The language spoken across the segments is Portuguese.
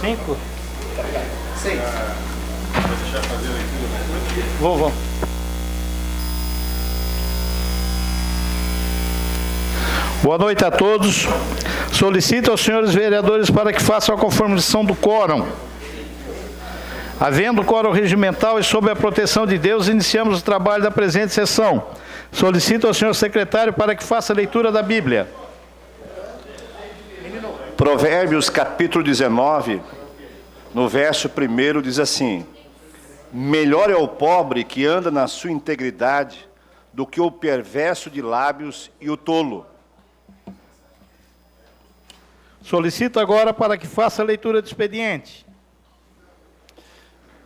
5? Seis. Vou deixar fazer a leitura. Vou. Boa noite a todos. Solicito aos senhores vereadores para que façam a conformação do quórum. Havendo quórum regimental e sob a proteção de Deus, iniciamos o trabalho da presente sessão. Solicito ao senhor secretário para que faça a leitura da Bíblia. Provérbios capítulo 19, no verso 1 diz assim: melhor é o pobre que anda na sua integridade do que o perverso de lábios e o tolo. Solicito agora para que faça a leitura do expediente.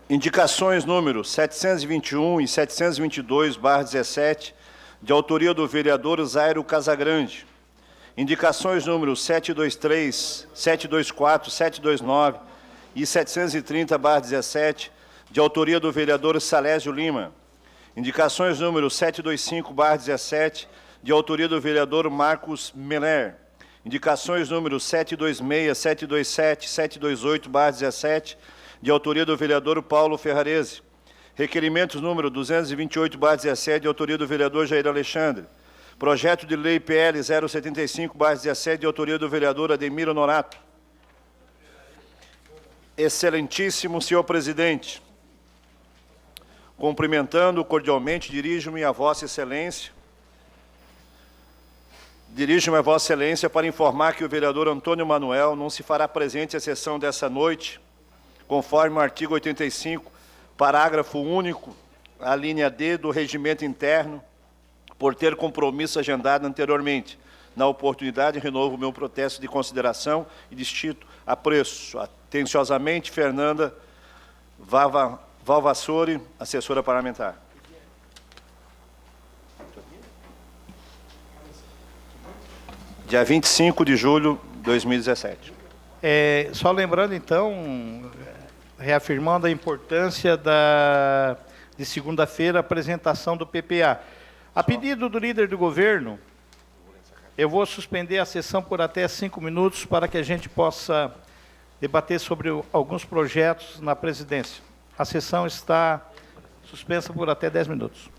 Indicações números 721 e 722/17, de autoria do vereador Zairo Casagrande. Indicações números 723, 724, 729 e 730/17, de autoria do vereador Salésio Lima. Indicações números 725/17, de autoria do vereador Marcos Meller. Indicações números 726, 727, 728/17, de autoria do vereador Paulo Ferrarese. Requerimentos número 228/17, de autoria do vereador Jair Alexandre. Projeto de lei PL 075/17, de autoria do vereador Ademir Honorato. Excelentíssimo senhor presidente, cumprimentando cordialmente, dirijo-me a Vossa Excelência para informar que o vereador Antônio Manuel não se fará presente à sessão dessa noite, conforme o artigo 85, parágrafo único, a linha D do regimento interno, por ter compromisso agendado anteriormente. Na oportunidade, renovo o meu protesto de consideração e destito apreço. Atenciosamente, Fernanda Valvassori, assessora parlamentar. Dia 25 de julho de 2017. Só lembrando, então, reafirmando a importância de segunda-feira, a apresentação do PPA. A pedido do líder do governo, eu vou suspender a sessão por até 5 minutos para que a gente possa debater sobre alguns projetos na presidência. A sessão está suspensa por até 10 minutos.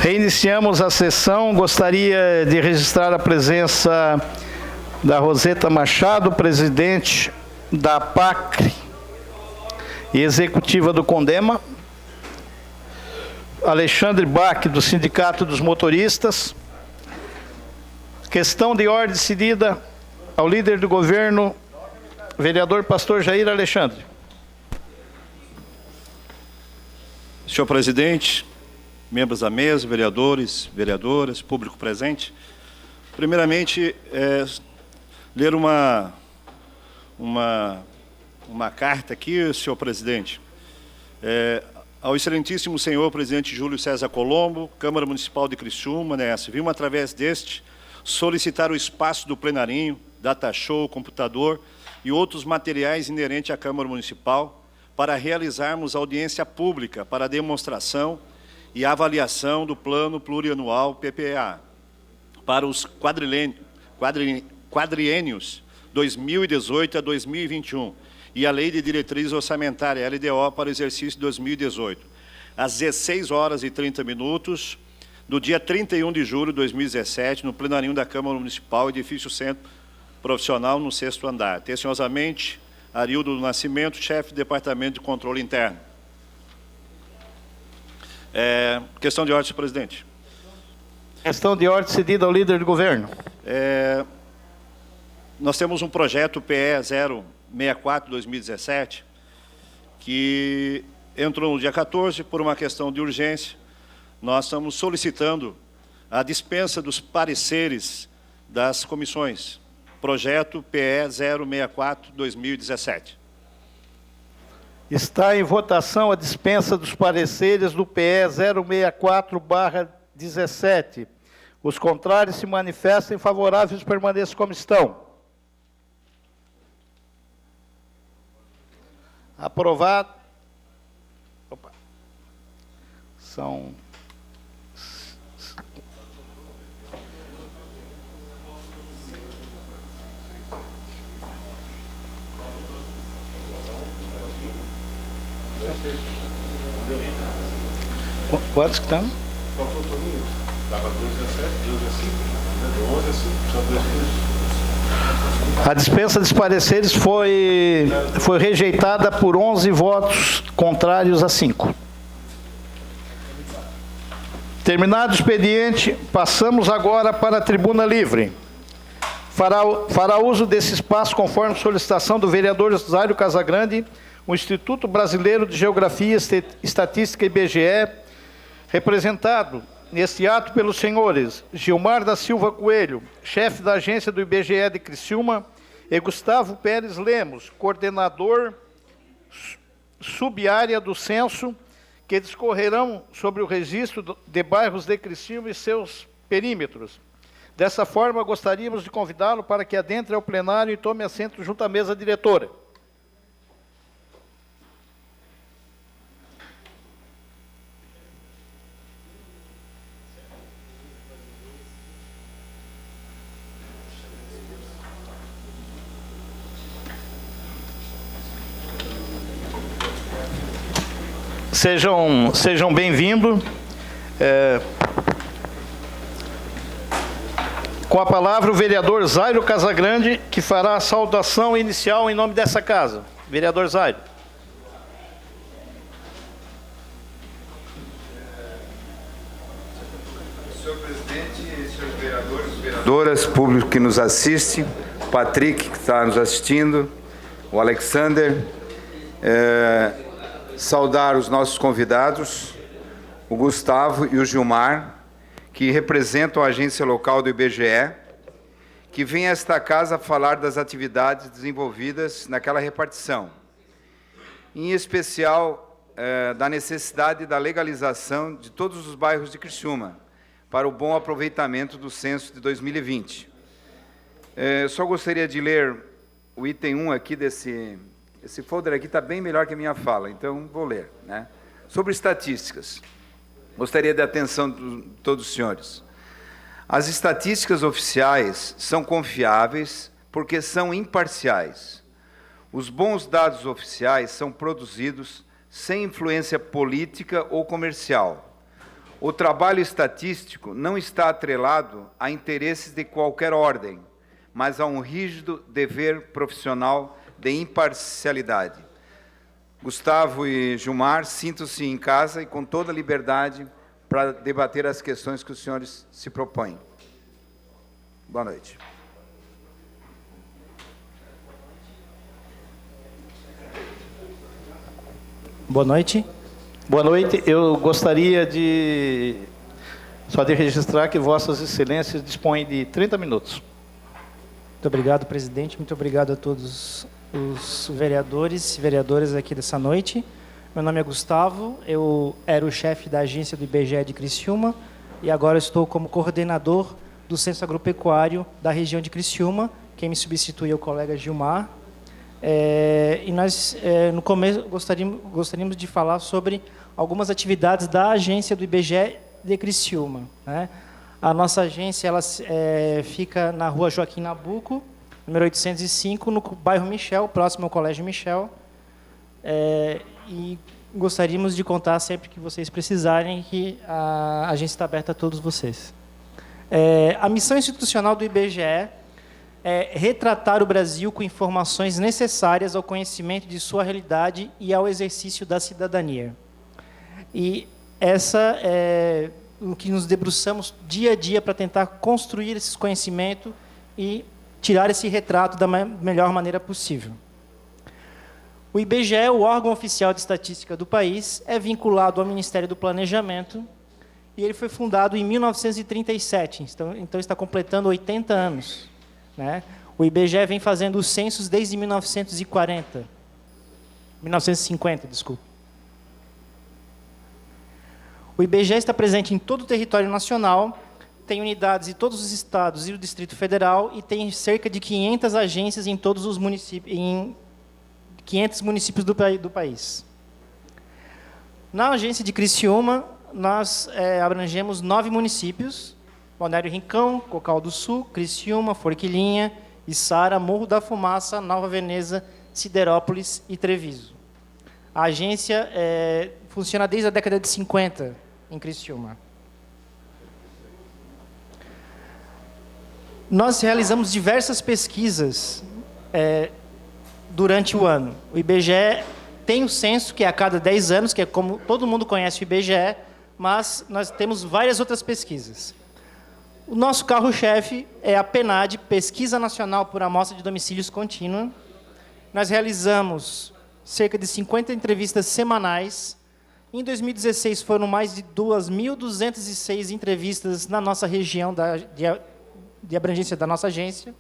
Reiniciamos a sessão. Gostaria de registrar a presença da Roseta Machado, presidente da PACRE e executiva do CONDEMA. Alexandre Bach, do Sindicato dos Motoristas. Questão de ordem cedida ao líder do governo, vereador Pastor Jair Alexandre. Senhor presidente, membros da mesa, vereadores, vereadoras, público presente. Primeiramente, ler uma carta aqui, senhor presidente, ao excelentíssimo senhor presidente Júlio César Colombo, Câmara Municipal de Criciúma, vimos através deste solicitar o espaço do plenarinho, data show, computador e outros materiais inerentes à Câmara Municipal para realizarmos audiência pública para demonstração e avaliação do Plano Plurianual PPA para os quadriênios 2018 a 2021 e a Lei de Diretriz Orçamentária, LDO, para o exercício 2018, às 16h30, do dia 31 de julho de 2017, no plenarinho da Câmara Municipal, edifício Centro Profissional, no 6º andar. Atenciosamente, Arildo do Nascimento, chefe do Departamento de Controle Interno. Questão de ordem, senhor presidente. Questão de ordem cedida ao líder do governo. Nós temos um projeto PE 064-2017, que entrou no dia 14 por uma questão de urgência. Nós estamos solicitando a dispensa dos pareceres das comissões. Projeto PE 064-2017. Está em votação a dispensa dos pareceres do PE 064/17. Os contrários se manifestem favoráveis, permaneçam como estão. Aprovado. Opa. São... Quantos que estão? Estava 12 a 7, 12 a 5, 11 a 5, só 2 minutos. A dispensa dos pareceres foi rejeitada por 11 votos contrários a 5. Terminado o expediente, passamos agora para a tribuna livre. Fará uso desse espaço conforme solicitação do vereador Zairo Casagrande, o Instituto Brasileiro de Geografia e Estatística, IBGE, representado neste ato pelos senhores Gilmar da Silva Coelho, chefe da agência do IBGE de Criciúma, e Gustavo Pérez Lemos, coordenador subárea do censo, que discorrerão sobre o registro de bairros de Criciúma e seus perímetros. Dessa forma, gostaríamos de convidá-lo para que adentre ao plenário e tome assento junto à mesa diretora. Sejam bem-vindos. Com a palavra o vereador Zairo Casagrande, que fará a saudação inicial em nome dessa casa. Vereador Zairo. Senhor presidente, senhores vereadores, vereadoras, público que nos assiste, o Patrick, que está nos assistindo, o Alexander, saudar os nossos convidados, o Gustavo e o Gilmar, que representam a agência local do IBGE, que vem a esta casa falar das atividades desenvolvidas naquela repartição, em especial da necessidade da legalização de todos os bairros de Criciúma, para o bom aproveitamento do censo de 2020. Só gostaria de ler o item 1 aqui desse... Esse folder aqui está bem melhor que a minha fala, então vou ler. Sobre estatísticas, gostaria da atenção de todos os senhores. As estatísticas oficiais são confiáveis porque são imparciais. Os bons dados oficiais são produzidos sem influência política ou comercial. O trabalho estatístico não está atrelado a interesses de qualquer ordem, mas a um rígido dever profissional de imparcialidade. Gustavo e Gilmar, sintam-se em casa e com toda a liberdade para debater as questões que os senhores se propõem. Boa noite. Boa noite. Boa noite. Eu gostaria só de registrar que Vossas Excelências dispõem de 30 minutos. Muito obrigado, presidente. Muito obrigado a todos os vereadores e vereadoras aqui dessa noite. Meu nome é Gustavo, eu era o chefe da agência do IBGE de Criciúma e agora estou como coordenador do Censo Agropecuário da região de Criciúma. Quem me substitui é o colega Gilmar. E nós, no começo, gostaríamos de falar sobre algumas atividades da agência do IBGE de Criciúma, né? A nossa agência ela, fica na rua Joaquim Nabuco, número 805, no bairro Michel, próximo ao Colégio Michel. E gostaríamos de contar sempre que vocês precisarem, que a agência está aberta a todos vocês. A missão institucional do IBGE é retratar o Brasil com informações necessárias ao conhecimento de sua realidade e ao exercício da cidadania. E essa é o que nos debruçamos dia a dia para tentar construir esse conhecimento e tirar esse retrato da melhor maneira possível. O IBGE, o órgão oficial de estatística do país, é vinculado ao Ministério do Planejamento e ele foi fundado em 1937, então está completando 80 anos. Né? O IBGE vem fazendo os censos desde 1950, desculpa. O IBGE está presente em todo o território nacional, tem unidades em todos os estados e o Distrito Federal e tem cerca de 500 agências em todos os municípios, em 500 municípios do país. Na agência de Criciúma, nós abrangemos 9 municípios: Balneário Rincão, Cocal do Sul, Criciúma, Forquilinha, Içara, Morro da Fumaça, Nova Veneza, Siderópolis e Treviso. A agência funciona desde a década de 50 em Criciúma. Nós realizamos diversas pesquisas durante o ano. O IBGE tem o censo, que é a cada 10 anos, que é como todo mundo conhece o IBGE, mas nós temos várias outras pesquisas. O nosso carro-chefe é a PNAD, Pesquisa Nacional por Amostra de Domicílios Contínua. Nós realizamos cerca de 50 entrevistas semanais. Em 2016, foram mais de 2.206 entrevistas na nossa região de abrangência da nossa agência,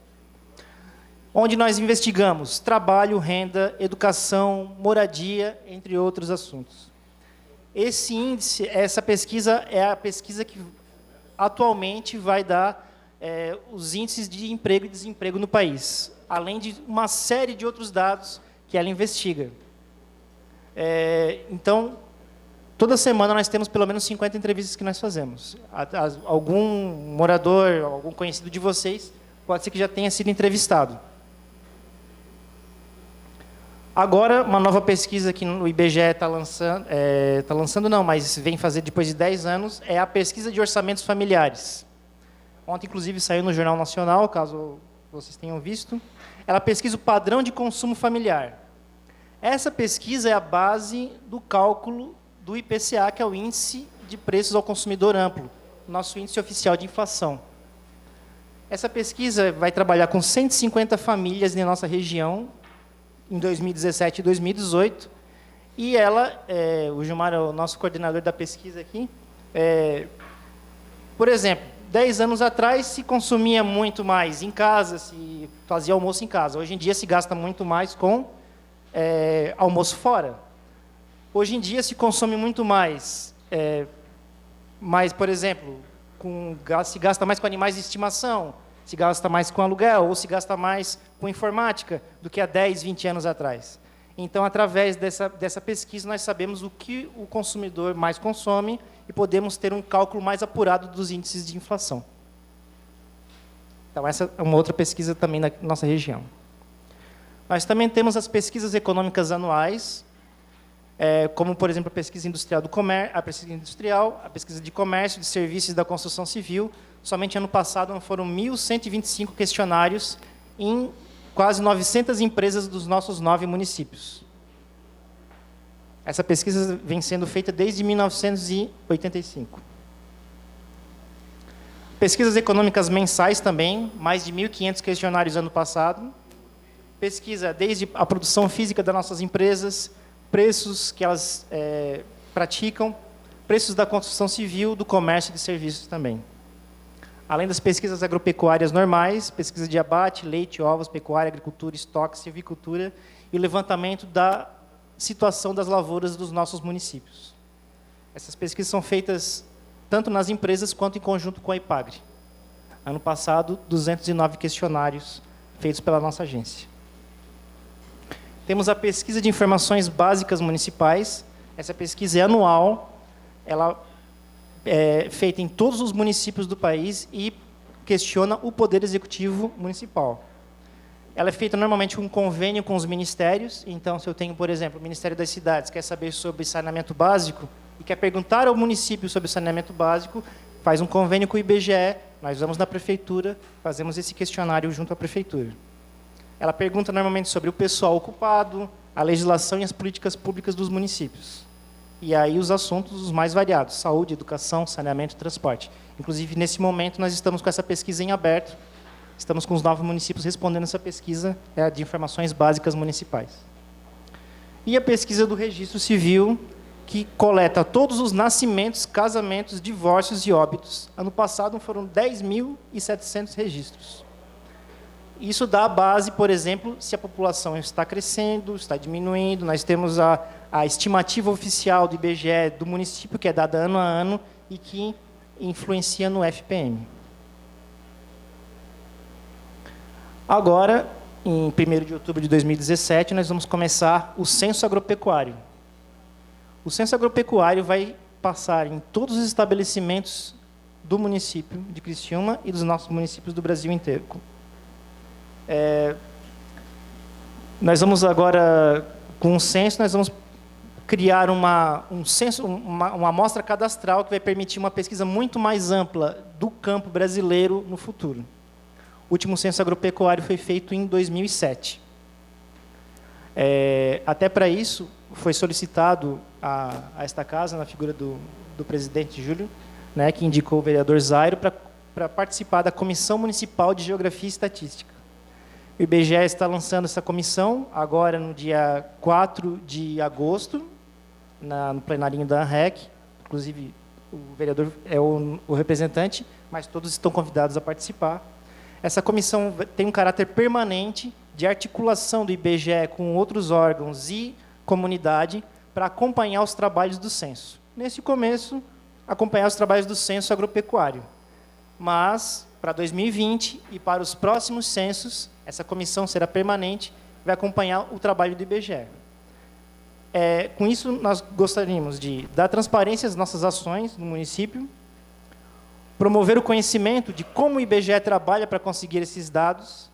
onde nós investigamos trabalho, renda, educação, moradia, entre outros assuntos. Esse índice, essa pesquisa é a pesquisa que atualmente vai dar os índices de emprego e desemprego no país, além de uma série de outros dados que ela investiga. Então, toda semana nós temos pelo menos 50 entrevistas que nós fazemos. Algum morador, algum conhecido de vocês, pode ser que já tenha sido entrevistado. Agora, uma nova pesquisa que o IBGE está lançando, não, mas vem fazer depois de 10 anos, é a pesquisa de orçamentos familiares. Ontem, inclusive, saiu no Jornal Nacional, caso vocês tenham visto. Ela pesquisa o padrão de consumo familiar. Essa pesquisa é a base do cálculo do IPCA, que é o Índice de Preços ao Consumidor Amplo, nosso índice oficial de inflação. Essa pesquisa vai trabalhar com 150 famílias na nossa região, em 2017 e 2018, e ela, o Gilmar é o nosso coordenador da pesquisa aqui, por exemplo, 10 anos atrás se consumia muito mais em casa, se fazia almoço em casa. Hoje em dia se gasta muito mais com almoço fora. Hoje em dia se consome muito mais, por exemplo, se gasta mais com animais de estimação, se gasta mais com aluguel, ou se gasta mais com informática do que há 10, 20 anos atrás. Então, através dessa pesquisa, nós sabemos o que o consumidor mais consome e podemos ter um cálculo mais apurado dos índices de inflação. Então, essa é uma outra pesquisa também na nossa região. Nós também temos as pesquisas econômicas anuais, como, por exemplo, a pesquisa industrial a pesquisa de comércio, de serviços e da construção civil. Somente ano passado foram 1.125 questionários em quase 900 empresas dos nossos 9 municípios. Essa pesquisa vem sendo feita desde 1985. Pesquisas econômicas mensais também, mais de 1.500 questionários ano passado. Pesquisa desde a produção física das nossas empresas, preços que elas praticam, preços da construção civil, do comércio e de serviços também. Além das pesquisas agropecuárias normais, pesquisa de abate, leite, ovos, pecuária, agricultura, estoque, silvicultura e o levantamento da situação das lavouras dos nossos municípios. Essas pesquisas são feitas tanto nas empresas quanto em conjunto com a IPAGRE. Ano passado, 209 questionários feitos pela nossa agência. Temos a pesquisa de informações básicas municipais. Essa pesquisa é anual, ela é feita em todos os municípios do país e questiona o Poder Executivo Municipal. Ela é feita normalmente com um convênio com os ministérios. Então, se eu tenho, por exemplo, o Ministério das Cidades, quer saber sobre saneamento básico e quer perguntar ao município sobre saneamento básico, faz um convênio com o IBGE, nós vamos na prefeitura, fazemos esse questionário junto à prefeitura. Ela pergunta normalmente sobre o pessoal ocupado, a legislação e as políticas públicas dos municípios. E aí os assuntos os mais variados, saúde, educação, saneamento e transporte. Inclusive, nesse momento, nós estamos com essa pesquisa em aberto. Estamos com os 9 municípios respondendo essa pesquisa de informações básicas municipais. E a pesquisa do registro civil, que coleta todos os nascimentos, casamentos, divórcios e óbitos. Ano passado foram 10.700 registros. Isso dá a base, por exemplo, se a população está crescendo, está diminuindo. Nós temos a estimativa oficial do IBGE do município, que é dada ano a ano e que influencia no FPM. Agora, em 1º de outubro de 2017, nós vamos começar o Censo Agropecuário. O Censo Agropecuário vai passar em todos os estabelecimentos do município de Criciúma e dos nossos municípios do Brasil inteiro. Nós vamos agora, com o censo, nós vamos criar uma amostra cadastral que vai permitir uma pesquisa muito mais ampla do campo brasileiro no futuro. O último censo agropecuário foi feito em 2007. Até para isso, foi solicitado a esta casa, na figura do presidente Júlio, né, que indicou o vereador Zairo, para participar da Comissão Municipal de Geografia e Estatística. O IBGE está lançando essa comissão agora no dia 4 de agosto, no plenarinho da ANREC. Inclusive, o vereador é o representante, mas todos estão convidados a participar. Essa comissão tem um caráter permanente de articulação do IBGE com outros órgãos e comunidade para acompanhar os trabalhos do censo. Nesse começo, acompanhar os trabalhos do censo agropecuário. Mas, para 2020 e para os próximos censos, essa comissão será permanente e vai acompanhar o trabalho do IBGE. Com isso, nós gostaríamos de dar transparência às nossas ações no município, promover o conhecimento de como o IBGE trabalha para conseguir esses dados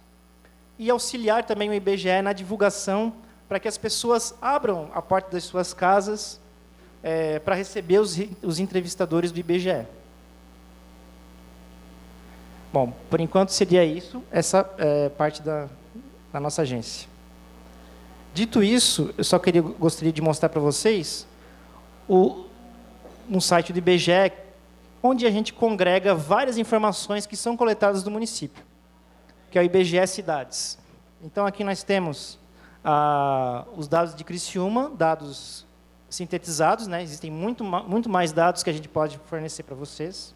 e auxiliar também o IBGE na divulgação para que as pessoas abram a porta das suas casas para receber os entrevistadores do IBGE. Bom, por enquanto seria isso, essa parte da nossa agência. Dito isso, eu só gostaria de mostrar para vocês um site do IBGE, onde a gente congrega várias informações que são coletadas do município, que é o IBGE Cidades. Então, aqui nós temos os dados de Criciúma, dados sintetizados, né? Existem muito mais dados que a gente pode fornecer para vocês.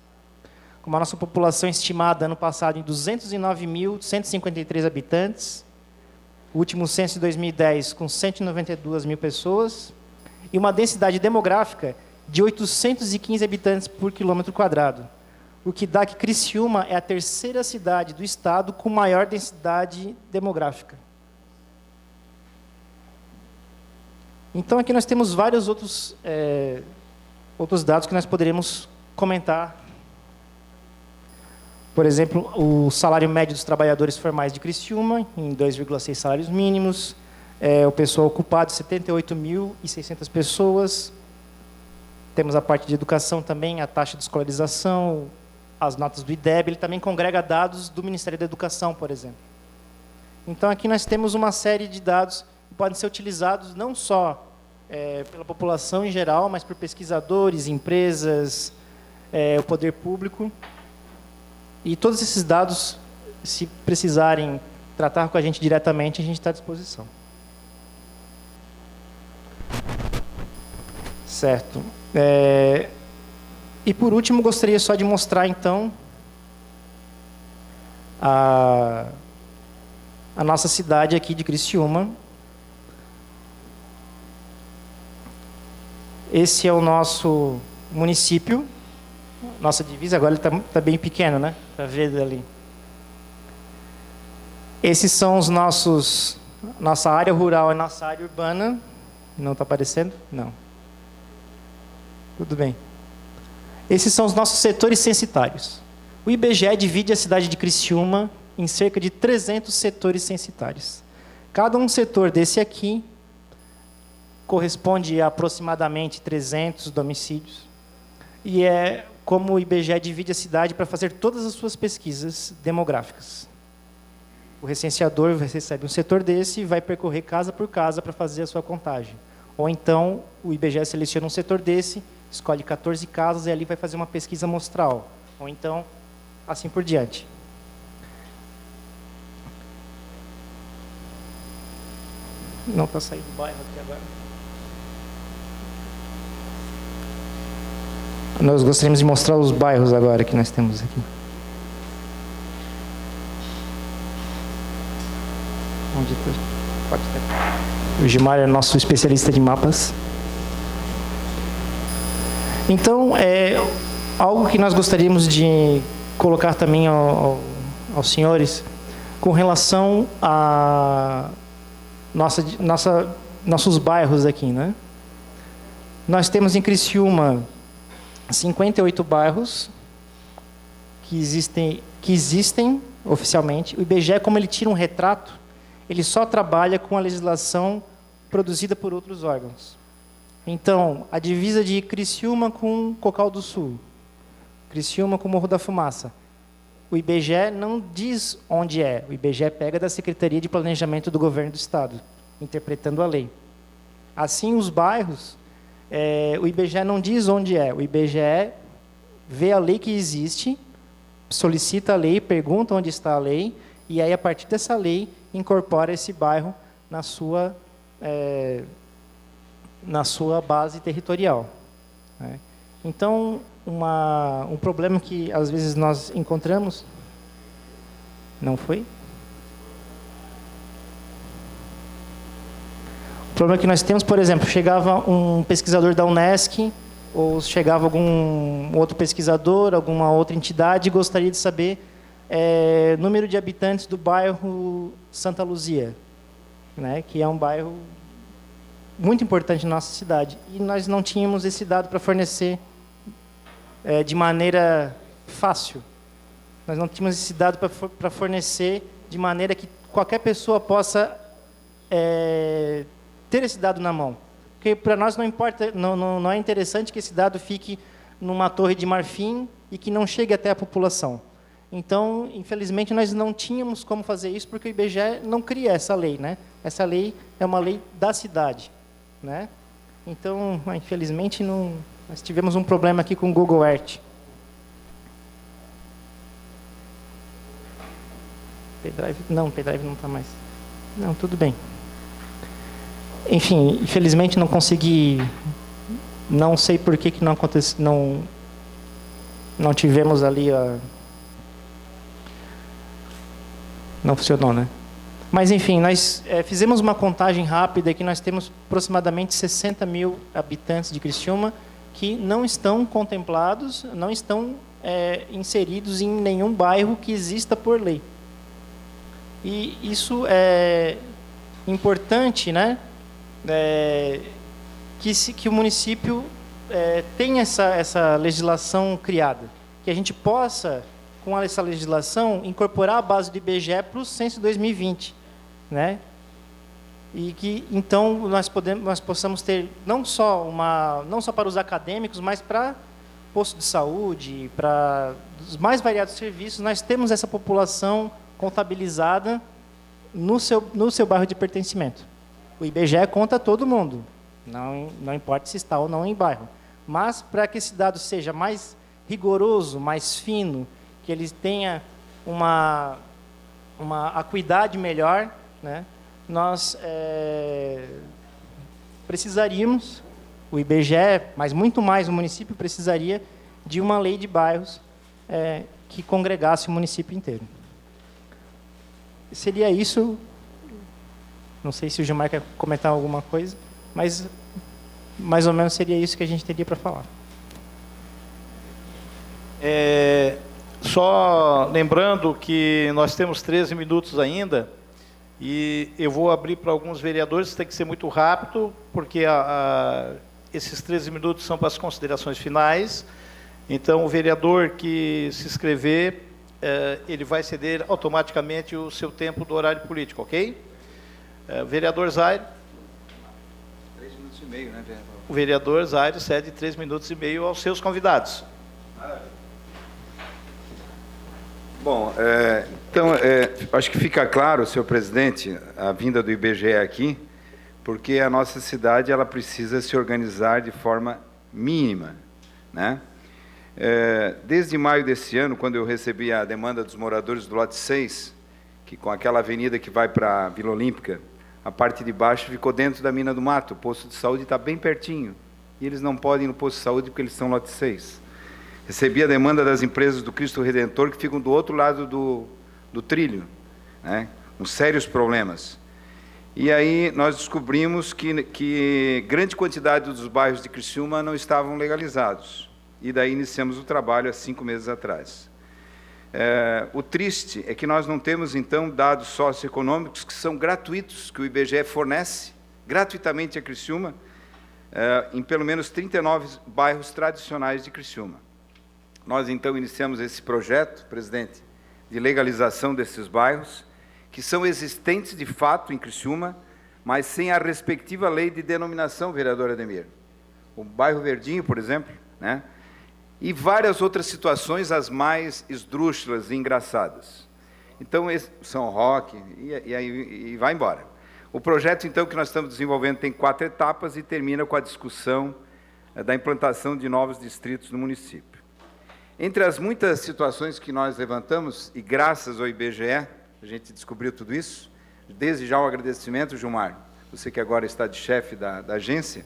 Como a nossa população estimada ano passado em 209.153 habitantes, o último censo de 2010 com 192 mil pessoas, e uma densidade demográfica de 815 habitantes por quilômetro quadrado, o que dá que Criciúma é a 3ª cidade do estado com maior densidade demográfica. Então, aqui nós temos vários outros dados que nós poderíamos comentar. Por exemplo, o salário médio dos trabalhadores formais de Criciúma, em 2,6 salários mínimos, O pessoal ocupado, 78.600 pessoas. Temos a parte de educação também, a taxa de escolarização, as notas do IDEB. Ele também congrega dados do Ministério da Educação, por exemplo. Então, aqui nós temos uma série de dados que podem ser utilizados não só pela população em geral, mas por pesquisadores, empresas, o poder público. E todos esses dados, se precisarem tratar com a gente diretamente, a gente está à disposição. Certo. E, por último, gostaria só de mostrar, então, a nossa cidade aqui de Criciúma. Esse é o nosso município, nossa divisa. Agora ele está bem pequeno, né? Para ver dali. Esses são os nossa área rural e nossa área urbana. Não está aparecendo? Não. Tudo bem. Esses são os nossos setores censitários. O IBGE divide a cidade de Criciúma em cerca de 300 setores censitários. Cada um setor desse aqui corresponde a aproximadamente 300 domicílios. E é como o IBGE divide a cidade para fazer todas as suas pesquisas demográficas. O recenseador recebe um setor desse e vai percorrer casa por casa para fazer a sua contagem. Ou então, o IBGE seleciona um setor desse, escolhe 14 casas e ali vai fazer uma pesquisa amostral. Ou então, assim por diante. Não está saindo do bairro aqui agora. Nós gostaríamos de mostrar os bairros agora que nós temos aqui. Onde está? Pode ter. O Gilmar é nosso especialista de mapas. Então, algo que nós gostaríamos de colocar também aos senhores, com relação a nossos bairros aqui, né? Nós temos em Criciúma 58 bairros que existem oficialmente. O IBGE, como ele tira um retrato, ele só trabalha com a legislação produzida por outros órgãos. Então, a divisa de Criciúma com Cocal do Sul, Criciúma com Morro da Fumaça. O IBGE não diz onde é. O IBGE pega da Secretaria de Planejamento do Governo do Estado, interpretando a lei. Assim, os bairros, o IBGE não diz onde é. O IBGE vê a lei que existe, solicita a lei, pergunta onde está a lei, e aí, a partir dessa lei, incorpora esse bairro na sua base territorial. Né? Então, um problema que, às vezes, nós encontramos... Não foi? O problema que nós temos, por exemplo, chegava um pesquisador da Unesc, ou chegava algum outro pesquisador, alguma outra entidade, e gostaria de saber número de habitantes do bairro Santa Luzia, né, que é um bairro muito importante na nossa cidade. E nós não tínhamos esse dado para fornecer de maneira fácil. Nós não tínhamos esse dado para fornecer de maneira que qualquer pessoa possa ter esse dado na mão. Porque para nós não importa, não é interessante que esse dado fique numa torre de marfim e que não chegue até a população. Então, infelizmente, nós não tínhamos como fazer isso porque o IBGE não cria essa lei, né? Essa lei é uma lei da cidade, né? Então, infelizmente, nós tivemos um problema aqui com o Google Earth. Pendrive não está mais. Não, tudo bem. Enfim, infelizmente não consegui, não sei por que não aconteceu, não tivemos ali não funcionou, né? Mas, enfim, nós fizemos uma contagem rápida que nós temos aproximadamente 60 mil habitantes de Criciúma que não estão contemplados, não estão inseridos em nenhum bairro que exista por lei. E isso é importante, né? Que o município tenha essa legislação criada, que a gente possa, com essa legislação, incorporar a base do IBGE para o censo 2020, né? e que então nós possamos ter não só para os acadêmicos, mas para posto de saúde, para os mais variados serviços, nós temos essa população contabilizada no seu bairro de pertencimento. O IBGE conta todo mundo, não importa se está ou não em bairro. Mas, para que esse dado seja mais rigoroso, mais fino, que ele tenha uma acuidade melhor, né, nós precisaríamos, o IBGE, mas muito mais o município, precisaria de uma lei de bairros que congregasse o município inteiro. Seria isso. Não sei se o Gilmar quer comentar alguma coisa, mas mais ou menos seria isso que a gente teria para falar. Só lembrando que nós temos 13 minutos ainda, e eu vou abrir para alguns vereadores, tem que ser muito rápido, porque esses 13 minutos são para as considerações finais. Então, o vereador que se inscrever, ele vai ceder automaticamente o seu tempo do horário político, ok? Vereador Zaire. 3 minutos e meio, né, vereador? O vereador Zaire cede 3 minutos e meio aos seus convidados. Bom, então, acho que fica claro, senhor presidente, a vinda do IBGE aqui, porque a nossa cidade ela precisa se organizar de forma mínima, né? Desde maio desse ano, quando eu recebi a demanda dos moradores do lote 6, que com aquela avenida que vai para a Vila Olímpica, a parte de baixo ficou dentro da mina do mato, o posto de saúde está bem pertinho, e eles não podem ir no posto de saúde porque eles estão no lote 6. Recebi a demanda das empresas do Cristo Redentor, que ficam do outro lado do trilho, né, com sérios problemas. E aí nós descobrimos que grande quantidade dos bairros de Criciúma não estavam legalizados. E daí iniciamos o trabalho há 5 meses atrás. O triste é que nós não temos, então, dados socioeconômicos que são gratuitos, que o IBGE fornece gratuitamente a Criciúma, em pelo menos 39 bairros tradicionais de Criciúma. Nós, então, iniciamos esse projeto, presidente, de legalização desses bairros, que são existentes de fato em Criciúma, mas sem a respectiva lei de denominação, vereador Ademir. O bairro Verdinho, por exemplo, né? E várias outras situações, as mais esdrúxulas e engraçadas. Então, São Roque, e vai embora. O projeto, então, que nós estamos desenvolvendo tem 4 etapas e termina com a discussão da implantação de novos distritos no município. Entre as muitas situações que nós levantamos, e graças ao IBGE, a gente descobriu tudo isso, desde já o agradecimento, Gilmar, você que agora está de chefe da agência,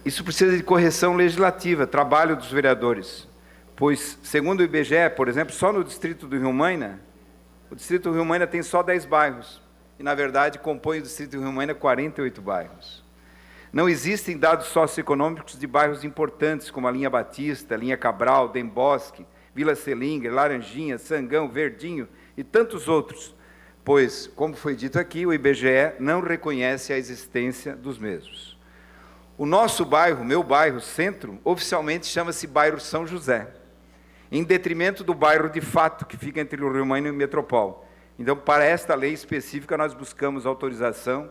isso precisa de correção legislativa, trabalho dos vereadores, pois, segundo o IBGE, por exemplo, só no distrito do Rio Maina, o distrito do Rio Maina tem só 10 bairros, e, na verdade, compõe o distrito do Rio Maina 48 bairros. Não existem dados socioeconômicos de bairros importantes, como a Linha Batista, Linha Cabral, Dem Bosque, Vila Selinger, Laranjinha, Sangão, Verdinho e tantos outros, pois, como foi dito aqui, o IBGE não reconhece a existência dos mesmos. O nosso bairro, meu bairro, Centro, oficialmente chama-se bairro São José, em detrimento do bairro de fato, que fica entre o Rio Maina e o Metropol. Então, para esta lei específica, nós buscamos autorização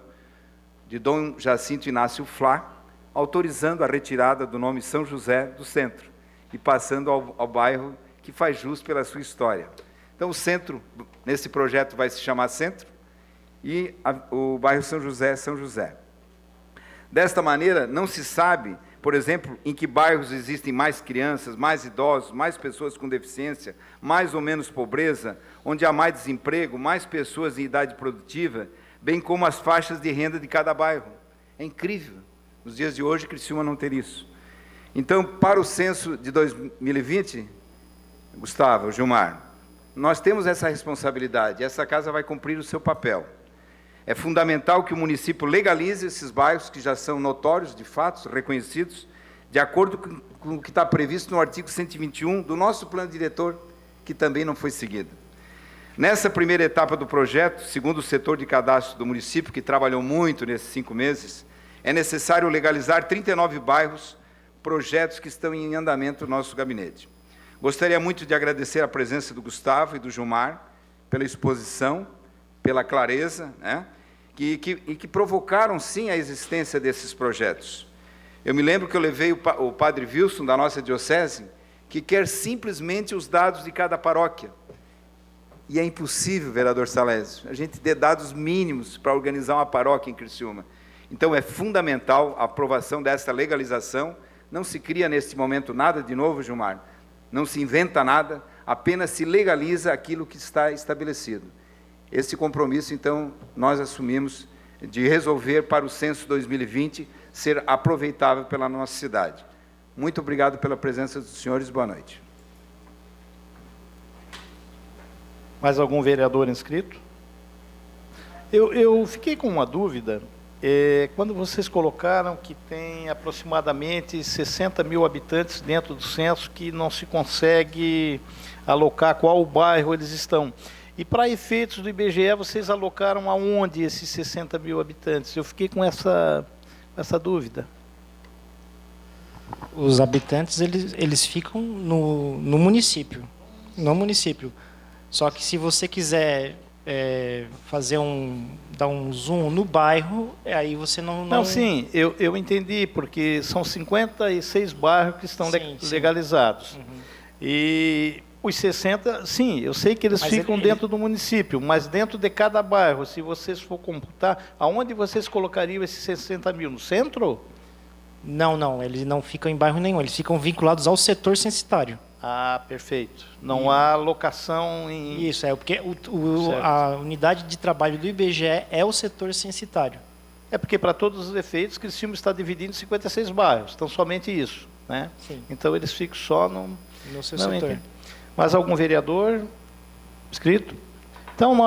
de Dom Jacinto Inácio Flá, autorizando a retirada do nome São José do Centro, e passando ao bairro que faz jus pela sua história. Então, o Centro, nesse projeto, vai se chamar Centro, e o bairro São José, São José. Desta maneira, não se sabe, por exemplo, em que bairros existem mais crianças, mais idosos, mais pessoas com deficiência, mais ou menos pobreza, onde há mais desemprego, mais pessoas em idade produtiva, bem como as faixas de renda de cada bairro. É incrível, nos dias de hoje, Criciúma não ter isso. Então, para o censo de 2020, Gustavo, Gilmar, nós temos essa responsabilidade, essa casa vai cumprir o seu papel. É fundamental que o município legalize esses bairros que já são notórios, de fato, reconhecidos, de acordo com o que está previsto no artigo 121 do nosso plano diretor, que também não foi seguido. Nessa primeira etapa do projeto, segundo o setor de cadastro do município, que trabalhou muito nesses 5 meses, é necessário legalizar 39 bairros, projetos que estão em andamento no nosso gabinete. Gostaria muito de agradecer a presença do Gustavo e do Gilmar pela exposição, pela clareza, né? e que provocaram, sim, a existência desses projetos. Eu me lembro que eu levei o padre Wilson, da nossa diocese, que quer simplesmente os dados de cada paróquia. E é impossível, vereador Salésio, a gente ter dados mínimos para organizar uma paróquia em Criciúma. Então, é fundamental a aprovação dessa legalização. Não se cria, neste momento, nada de novo, Gilmar. Não se inventa nada, apenas se legaliza aquilo que está estabelecido. Esse compromisso, então, nós assumimos de resolver para o censo 2020 ser aproveitável pela nossa cidade. Muito obrigado pela presença dos senhores. Boa noite. Mais algum vereador inscrito? Eu fiquei com uma dúvida. Quando vocês colocaram que tem aproximadamente 60 mil habitantes dentro do censo que não se consegue alocar qual bairro eles estão. E para efeitos do IBGE, vocês alocaram aonde esses 60 mil habitantes? Eu fiquei com essa dúvida. Os habitantes, eles ficam no município. No município. Só que se você quiser dar um zoom no bairro, aí você não... Não, sim, eu entendi, porque são 56 bairros que estão legalizados. Uhum. E os 60, sim, eu sei que eles ficam dentro do município, mas dentro de cada bairro, se vocês for computar, aonde vocês colocariam esses 60 mil? No centro? Não, eles não ficam em bairro nenhum, eles ficam vinculados ao setor censitário. Ah, perfeito. Não há locação em... Isso, porque a unidade de trabalho do IBGE é o setor censitário. É porque, para todos os efeitos, Criciúma está dividido em 56 bairros, então somente isso, né? Sim. Então eles ficam só no seu setor. Entendi. Mais algum vereador inscrito? Então,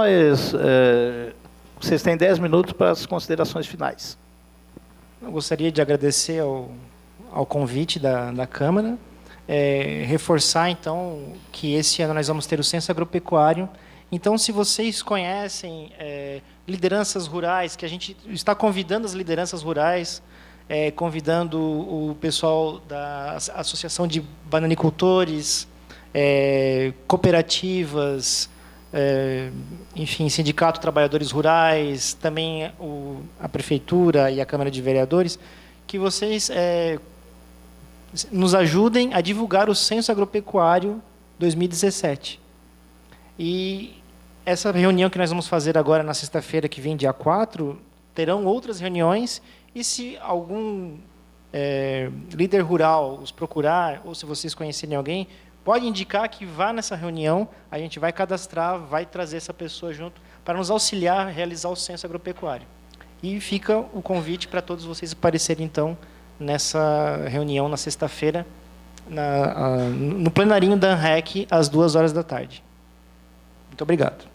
vocês têm 10 minutos para as considerações finais. Eu gostaria de agradecer ao convite da Câmara, reforçar, então, que esse ano nós vamos ter o Censo Agropecuário. Então, se vocês conhecem lideranças rurais, que a gente está convidando as lideranças rurais, convidando o pessoal da Associação de Bananicultores, cooperativas, enfim, Sindicato de Trabalhadores Rurais, também a Prefeitura e a Câmara de Vereadores, que vocês nos ajudem a divulgar o Censo Agropecuário 2017. E essa reunião que nós vamos fazer agora na sexta-feira, que vem dia 4, terão outras reuniões, e se algum líder rural os procurar, ou se vocês conhecerem alguém, pode indicar que vá nessa reunião, a gente vai cadastrar, vai trazer essa pessoa junto para nos auxiliar a realizar o censo agropecuário. E fica o convite para todos vocês aparecerem, então, nessa reunião na sexta-feira, no plenarinho da ANREC, às 14h. Muito obrigado.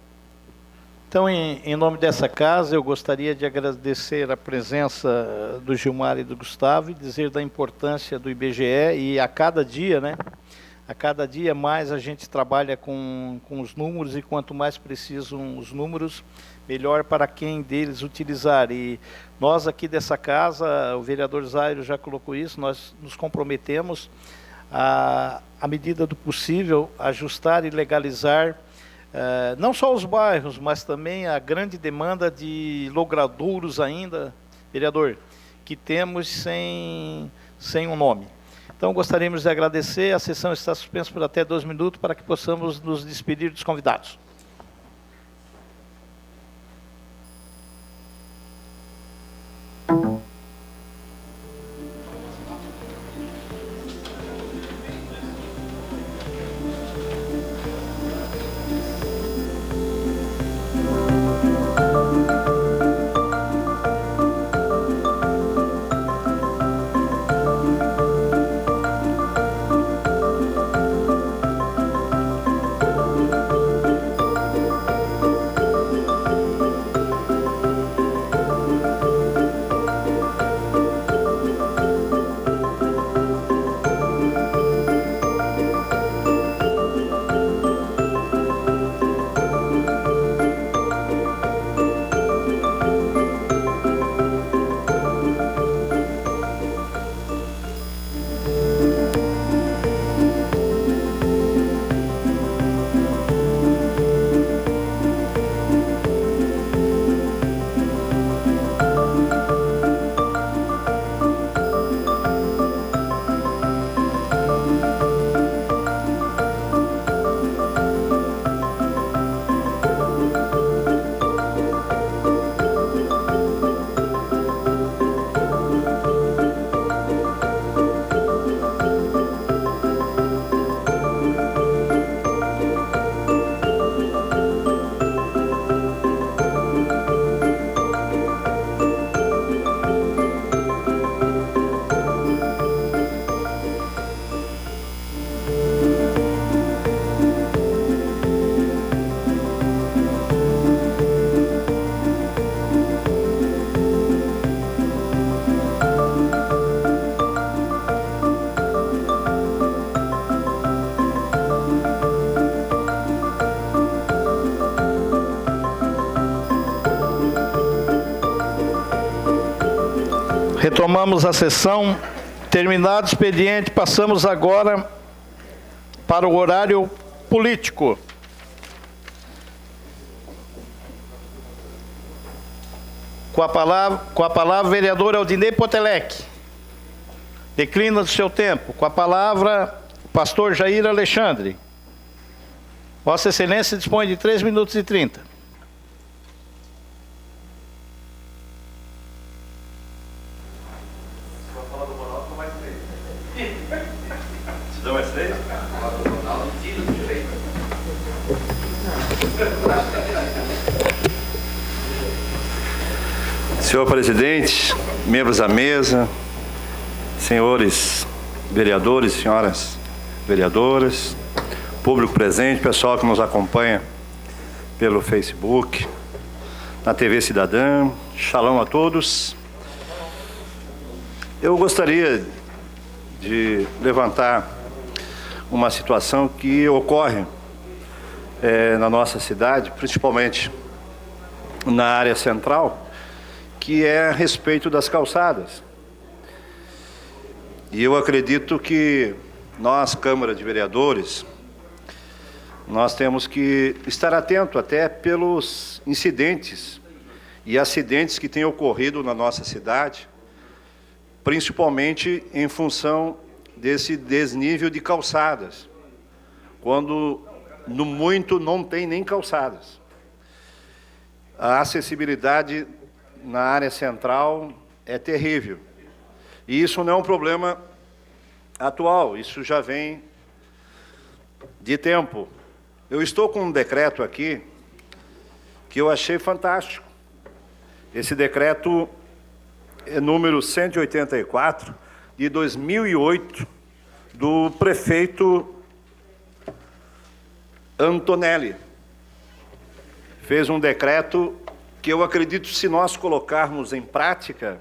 Então, em nome dessa casa, eu gostaria de agradecer a presença do Gilmar e do Gustavo e dizer da importância do IBGE, e a cada dia, né? A cada dia mais a gente trabalha com os números, e quanto mais precisam os números, melhor para quem deles utilizar. E nós aqui dessa casa, o vereador Zairo já colocou isso, nós nos comprometemos à medida do possível, ajustar e legalizar não só os bairros, mas também a grande demanda de logradouros ainda, vereador, que temos sem um nome. Então, gostaríamos de agradecer. A sessão está suspensa por até 2 minutos para que possamos nos despedir dos convidados. Retomamos a sessão. Terminado o expediente, passamos agora para o horário político. Com a palavra, o vereador Aldinei Potelec. Declina do seu tempo. Com a palavra, o pastor Jair Alexandre. Vossa Excelência dispõe de 3 minutos e 30. Se dá mais 3? Senhor presidente, membros da mesa, senhores vereadores, senhoras vereadoras, público presente, pessoal que nos acompanha pelo Facebook, na TV Cidadã, shalom a todos. Eu gostaria de levantar uma situação que ocorre na nossa cidade, principalmente na área central, que é a respeito das calçadas. E eu acredito que nós, Câmara de Vereadores, nós temos que estar atento até pelos incidentes e acidentes que têm ocorrido na nossa cidade, principalmente em função desse desnível de calçadas, quando no muito não tem nem calçadas. A acessibilidade na área central é terrível. E isso não é um problema atual, isso já vem de tempo. Eu estou com um decreto aqui que eu achei fantástico. Esse decreto é número 184 de 2008 do prefeito Antonelli. Fez um decreto que eu acredito, se nós colocarmos em prática,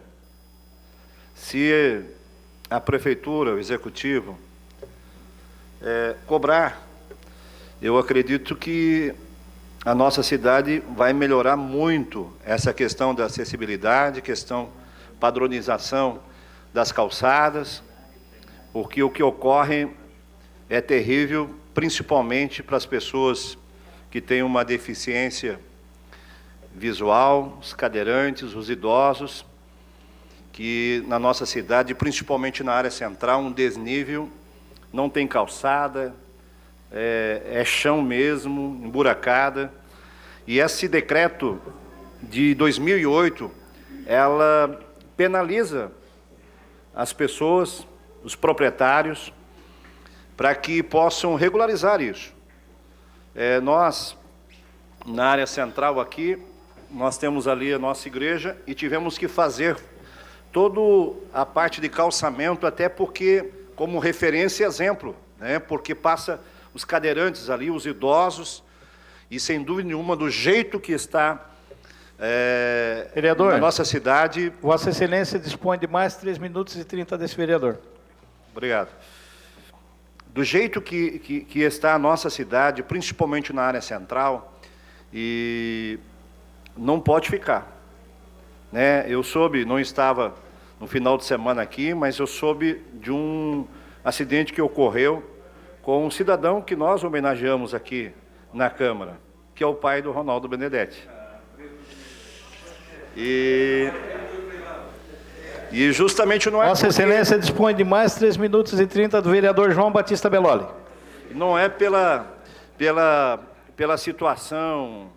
se a prefeitura, o executivo, cobrar, eu acredito que a nossa cidade vai melhorar muito essa questão da acessibilidade, questão padronização das calçadas, porque o que ocorre é terrível, principalmente para as pessoas que têm uma deficiência visual, os cadeirantes, os idosos, que na nossa cidade, principalmente na área central, um desnível, não tem calçada, é chão mesmo, emburacada. E esse decreto de 2008, ela penaliza as pessoas, os proprietários, para que possam regularizar isso. Nós, na área central aqui, nós temos ali a nossa igreja e tivemos que fazer toda a parte de calçamento, até porque, como referência e exemplo, né? Porque passa os cadeirantes ali, os idosos, e sem dúvida nenhuma, do jeito que está vereador, na nossa cidade... Vossa Excelência dispõe de mais 3 minutos e 30 desse vereador. Obrigado. Do jeito que está a nossa cidade, principalmente na área central, e não pode ficar. Né? Eu soube, não estava no final de semana aqui, mas eu soube de um acidente que ocorreu com um cidadão que nós homenageamos aqui na Câmara, que é o pai do Ronaldo Benedetti. E justamente não é... Vossa Excelência dispõe de mais 3 minutos e 30 do vereador João Batista Belloli. Não é pela situação,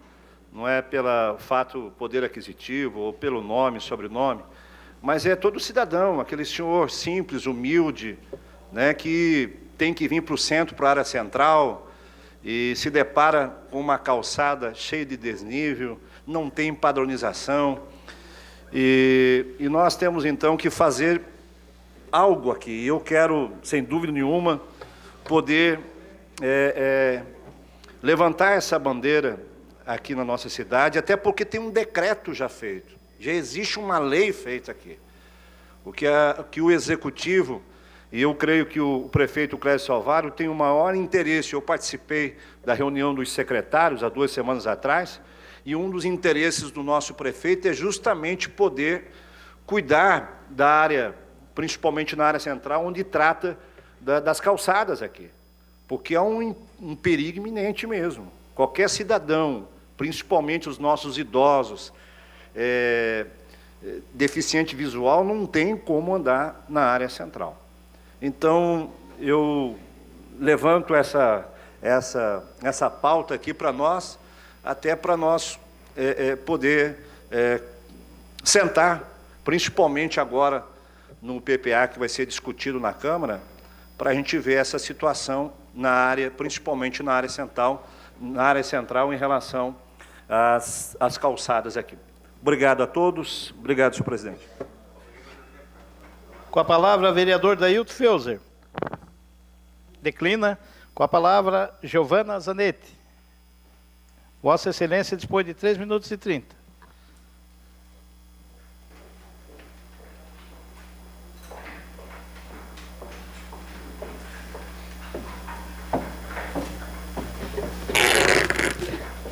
não é pelo fato poder aquisitivo, ou pelo nome, sobrenome, mas é todo cidadão, aquele senhor simples, humilde, né, que tem que vir para o centro, para a área central, e se depara com uma calçada cheia de desnível, não tem padronização, e nós temos então que fazer algo aqui. Eu quero, sem dúvida nenhuma, poder levantar essa bandeira aqui na nossa cidade, até porque tem um decreto já feito, já existe uma lei feita aqui. O que o executivo, e eu creio que o prefeito Clécio Salvário tem o maior interesse. Eu participei da reunião dos secretários há 2 semanas atrás, e um dos interesses do nosso prefeito é justamente poder cuidar da área, principalmente na área central, onde trata das calçadas aqui, porque é um perigo iminente mesmo. Qualquer cidadão, principalmente os nossos idosos, deficiente visual, não tem como andar na área central. Então, eu levanto essa pauta aqui para nós, até para nós poder sentar, principalmente agora no PPA, que vai ser discutido na Câmara, para a gente ver essa situação na área, principalmente na área central em relação às calçadas aqui. Obrigado a todos. Obrigado, senhor presidente. Com a palavra, vereador Dailton Feuser. Declina. Com a palavra, Giovana Zanetti. Vossa Excelência dispõe de 3 minutos e 30.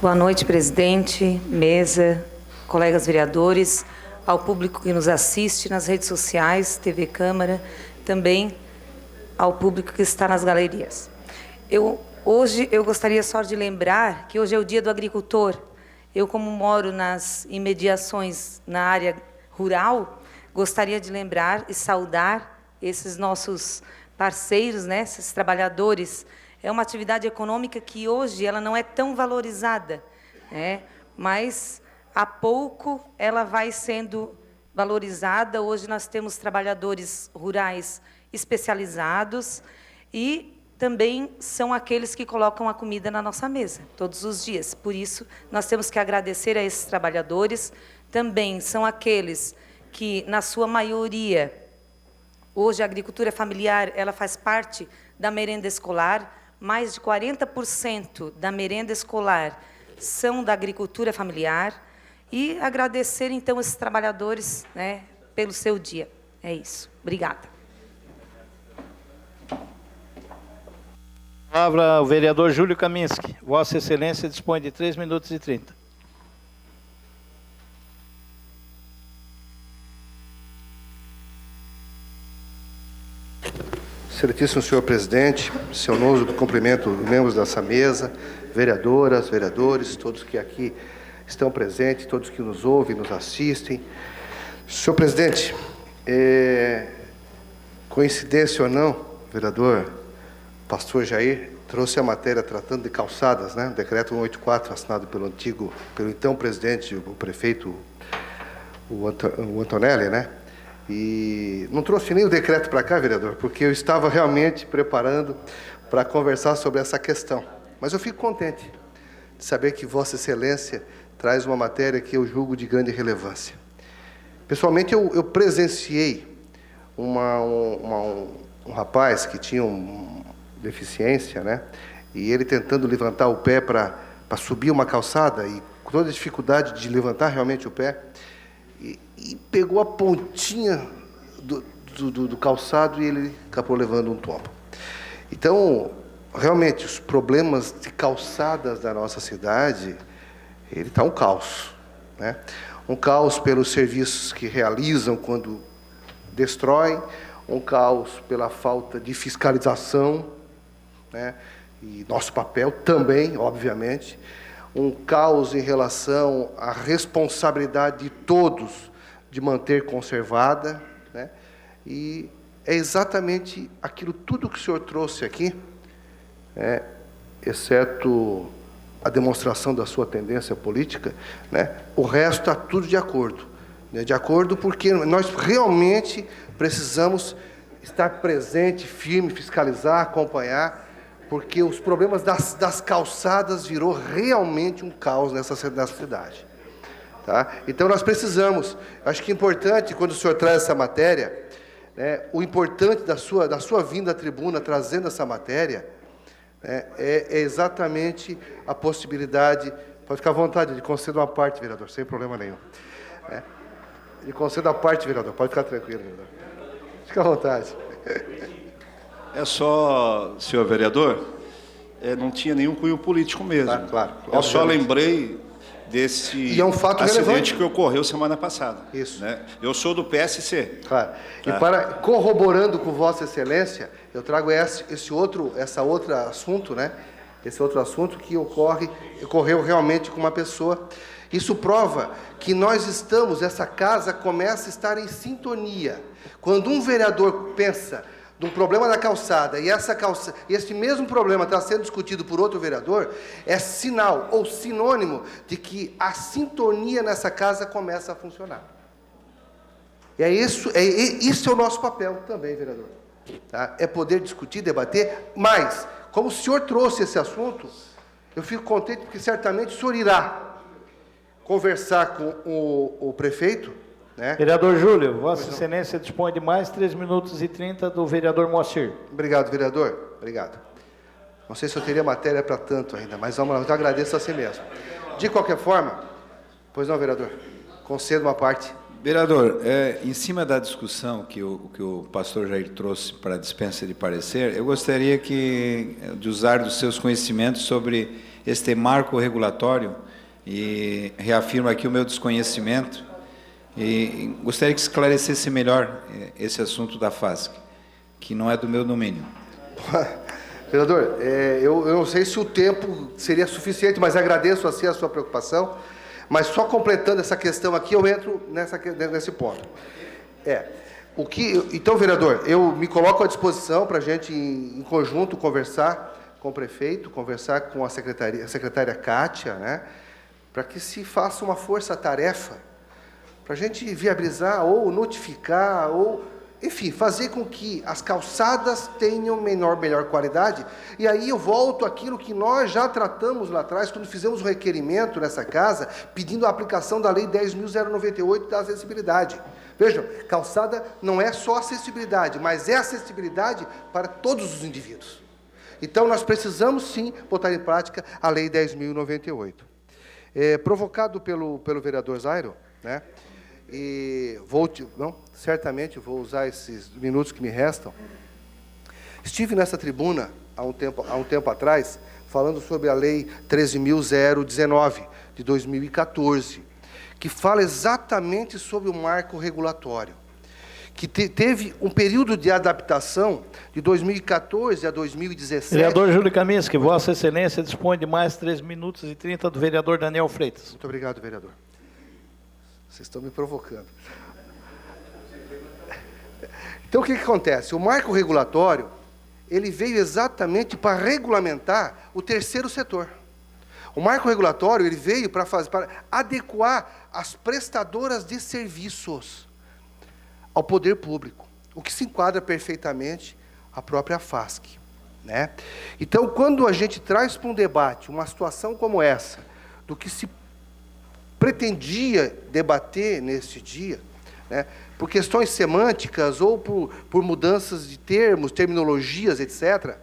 Boa noite, presidente, mesa, colegas vereadores, ao público que nos assiste nas redes sociais, TV Câmara, também ao público que está nas galerias. Hoje eu gostaria só de lembrar que hoje é o Dia do Agricultor. Eu, como moro nas imediações na área rural, gostaria de lembrar e saudar esses nossos parceiros, né, esses trabalhadores. É uma atividade econômica que hoje ela não é tão valorizada, né? Mas a pouco ela vai sendo valorizada. Hoje nós temos trabalhadores rurais especializados e também são aqueles que colocam a comida na nossa mesa todos os dias. Por isso, nós temos que agradecer a esses trabalhadores. Também são aqueles que, na sua maioria, hoje a agricultura familiar ela faz parte da merenda escolar. Mais de 40% da merenda escolar são da agricultura familiar. E agradecer, então, esses trabalhadores, né, pelo seu dia. É isso. Obrigada. Palavra o vereador Júlio Kaminski. Vossa Excelência dispõe de 3 minutos e 30. Excelentíssimo senhor presidente, seu novo cumprimento os membros dessa mesa, vereadoras, vereadores, todos que aqui estão presentes, todos que nos ouvem, nos assistem. Senhor presidente, coincidência ou não, vereador pastor Jair trouxe a matéria tratando de calçadas, né? O decreto 184, assinado pelo então presidente, o prefeito, o Antonelli, né? E não trouxe nem o decreto para cá, vereador, porque eu estava realmente preparando para conversar sobre essa questão. Mas eu fico contente de saber que Vossa Excelência traz uma matéria que eu julgo de grande relevância. Pessoalmente, eu presenciei um rapaz que tinha deficiência, né? E ele tentando levantar o pé para subir uma calçada e com toda a dificuldade de levantar realmente o pé, e pegou a pontinha do calçado e ele acabou levando um tombo. Então, realmente, os problemas de calçadas da nossa cidade, ele está um caos, né? Um caos pelos serviços que realizam quando destroem, um caos pela falta de fiscalização, né? E nosso papel também, obviamente, um caos em relação à responsabilidade de todos de manter conservada, né? E é exatamente aquilo tudo que o senhor trouxe aqui, exceto a demonstração da sua tendência política, né? O resto está tudo de acordo, né? De acordo porque nós realmente precisamos estar presente, firme, fiscalizar, acompanhar, porque os problemas das calçadas virou realmente um caos nessa cidade. Tá? Então, nós precisamos, acho que é importante, quando o senhor traz essa matéria, né, o importante da sua vinda à tribuna, trazendo essa matéria, né, é exatamente a possibilidade, pode ficar à vontade, de conceder uma parte, vereador, sem problema nenhum. Né? De conceder uma parte, vereador, pode ficar tranquilo, vereador. Fica à vontade. É só, senhor vereador, não tinha nenhum cunho político mesmo. Claro. Eu só lembrei desse E é um fato acidente relevante. que ocorreu semana passada. Isso. Né? Eu sou do PSC. Claro. E corroborando com Vossa Excelência, eu trago esse outro assunto, né? Esse outro assunto que ocorreu realmente com uma pessoa. Isso prova que essa casa começa a estar em sintonia. Quando um vereador pensa de um problema da calçada e esse mesmo problema está sendo discutido por outro vereador, é sinal ou sinônimo de que a sintonia nessa casa começa a funcionar. Isso é o nosso papel também, vereador. Tá? É poder discutir, debater, mas, como o senhor trouxe esse assunto, eu fico contente porque certamente o senhor irá conversar com o prefeito, né? Vereador Júlio, Vossa Excelência dispõe de mais 3 minutos e 30 do vereador Moacir. Obrigado, vereador. Obrigado. Não sei se eu teria matéria para tanto ainda, mas vamos lá, eu agradeço a si mesmo. De qualquer forma, pois não, vereador, concedo uma parte. Vereador, em cima da discussão que o pastor Jair trouxe para a dispensa de parecer, eu gostaria de usar dos seus conhecimentos sobre este marco regulatório, e reafirmo aqui o meu desconhecimento, e gostaria que esclarecesse melhor esse assunto da FASC, que não é do meu domínio. Vereador, eu não sei se o tempo seria suficiente, mas agradeço assim a sua preocupação. Mas só completando essa questão aqui, eu entro nesse ponto. Então, vereador, eu me coloco à disposição para a gente, em conjunto, conversar com o prefeito, conversar com a secretária Kátia, né, para que se faça uma força-tarefa, para a gente viabilizar ou notificar, ou, enfim, fazer com que as calçadas tenham melhor qualidade. E aí eu volto àquilo que nós já tratamos lá atrás, quando fizemos o requerimento nessa casa, pedindo a aplicação da Lei 10.098 da acessibilidade. Vejam, calçada não é só acessibilidade, mas é acessibilidade para todos os indivíduos. Então, nós precisamos, sim, botar em prática a Lei 10.098. Provocado pelo vereador Zairo, né? E certamente vou usar esses minutos que me restam. Estive nessa tribuna há um tempo atrás, falando sobre a Lei 13.019, de 2014, que fala exatamente sobre o marco regulatório, que teve um período de adaptação de 2014 a 2017. Vereador Júlio Kaminski, Vossa Excelência dispõe de mais 3 minutos e 30 do vereador Daniel Freitas. Muito obrigado, vereador. Vocês estão me provocando. Então, o que acontece? O marco regulatório, ele veio exatamente para regulamentar o terceiro setor. O marco regulatório, ele veio para adequar as prestadoras de serviços ao poder público, o que se enquadra perfeitamente à própria FASC, né? Então, quando a gente traz para um debate uma situação como essa, do que se pretendia debater neste dia, né, por questões semânticas ou por mudanças de termos, terminologias, etc.,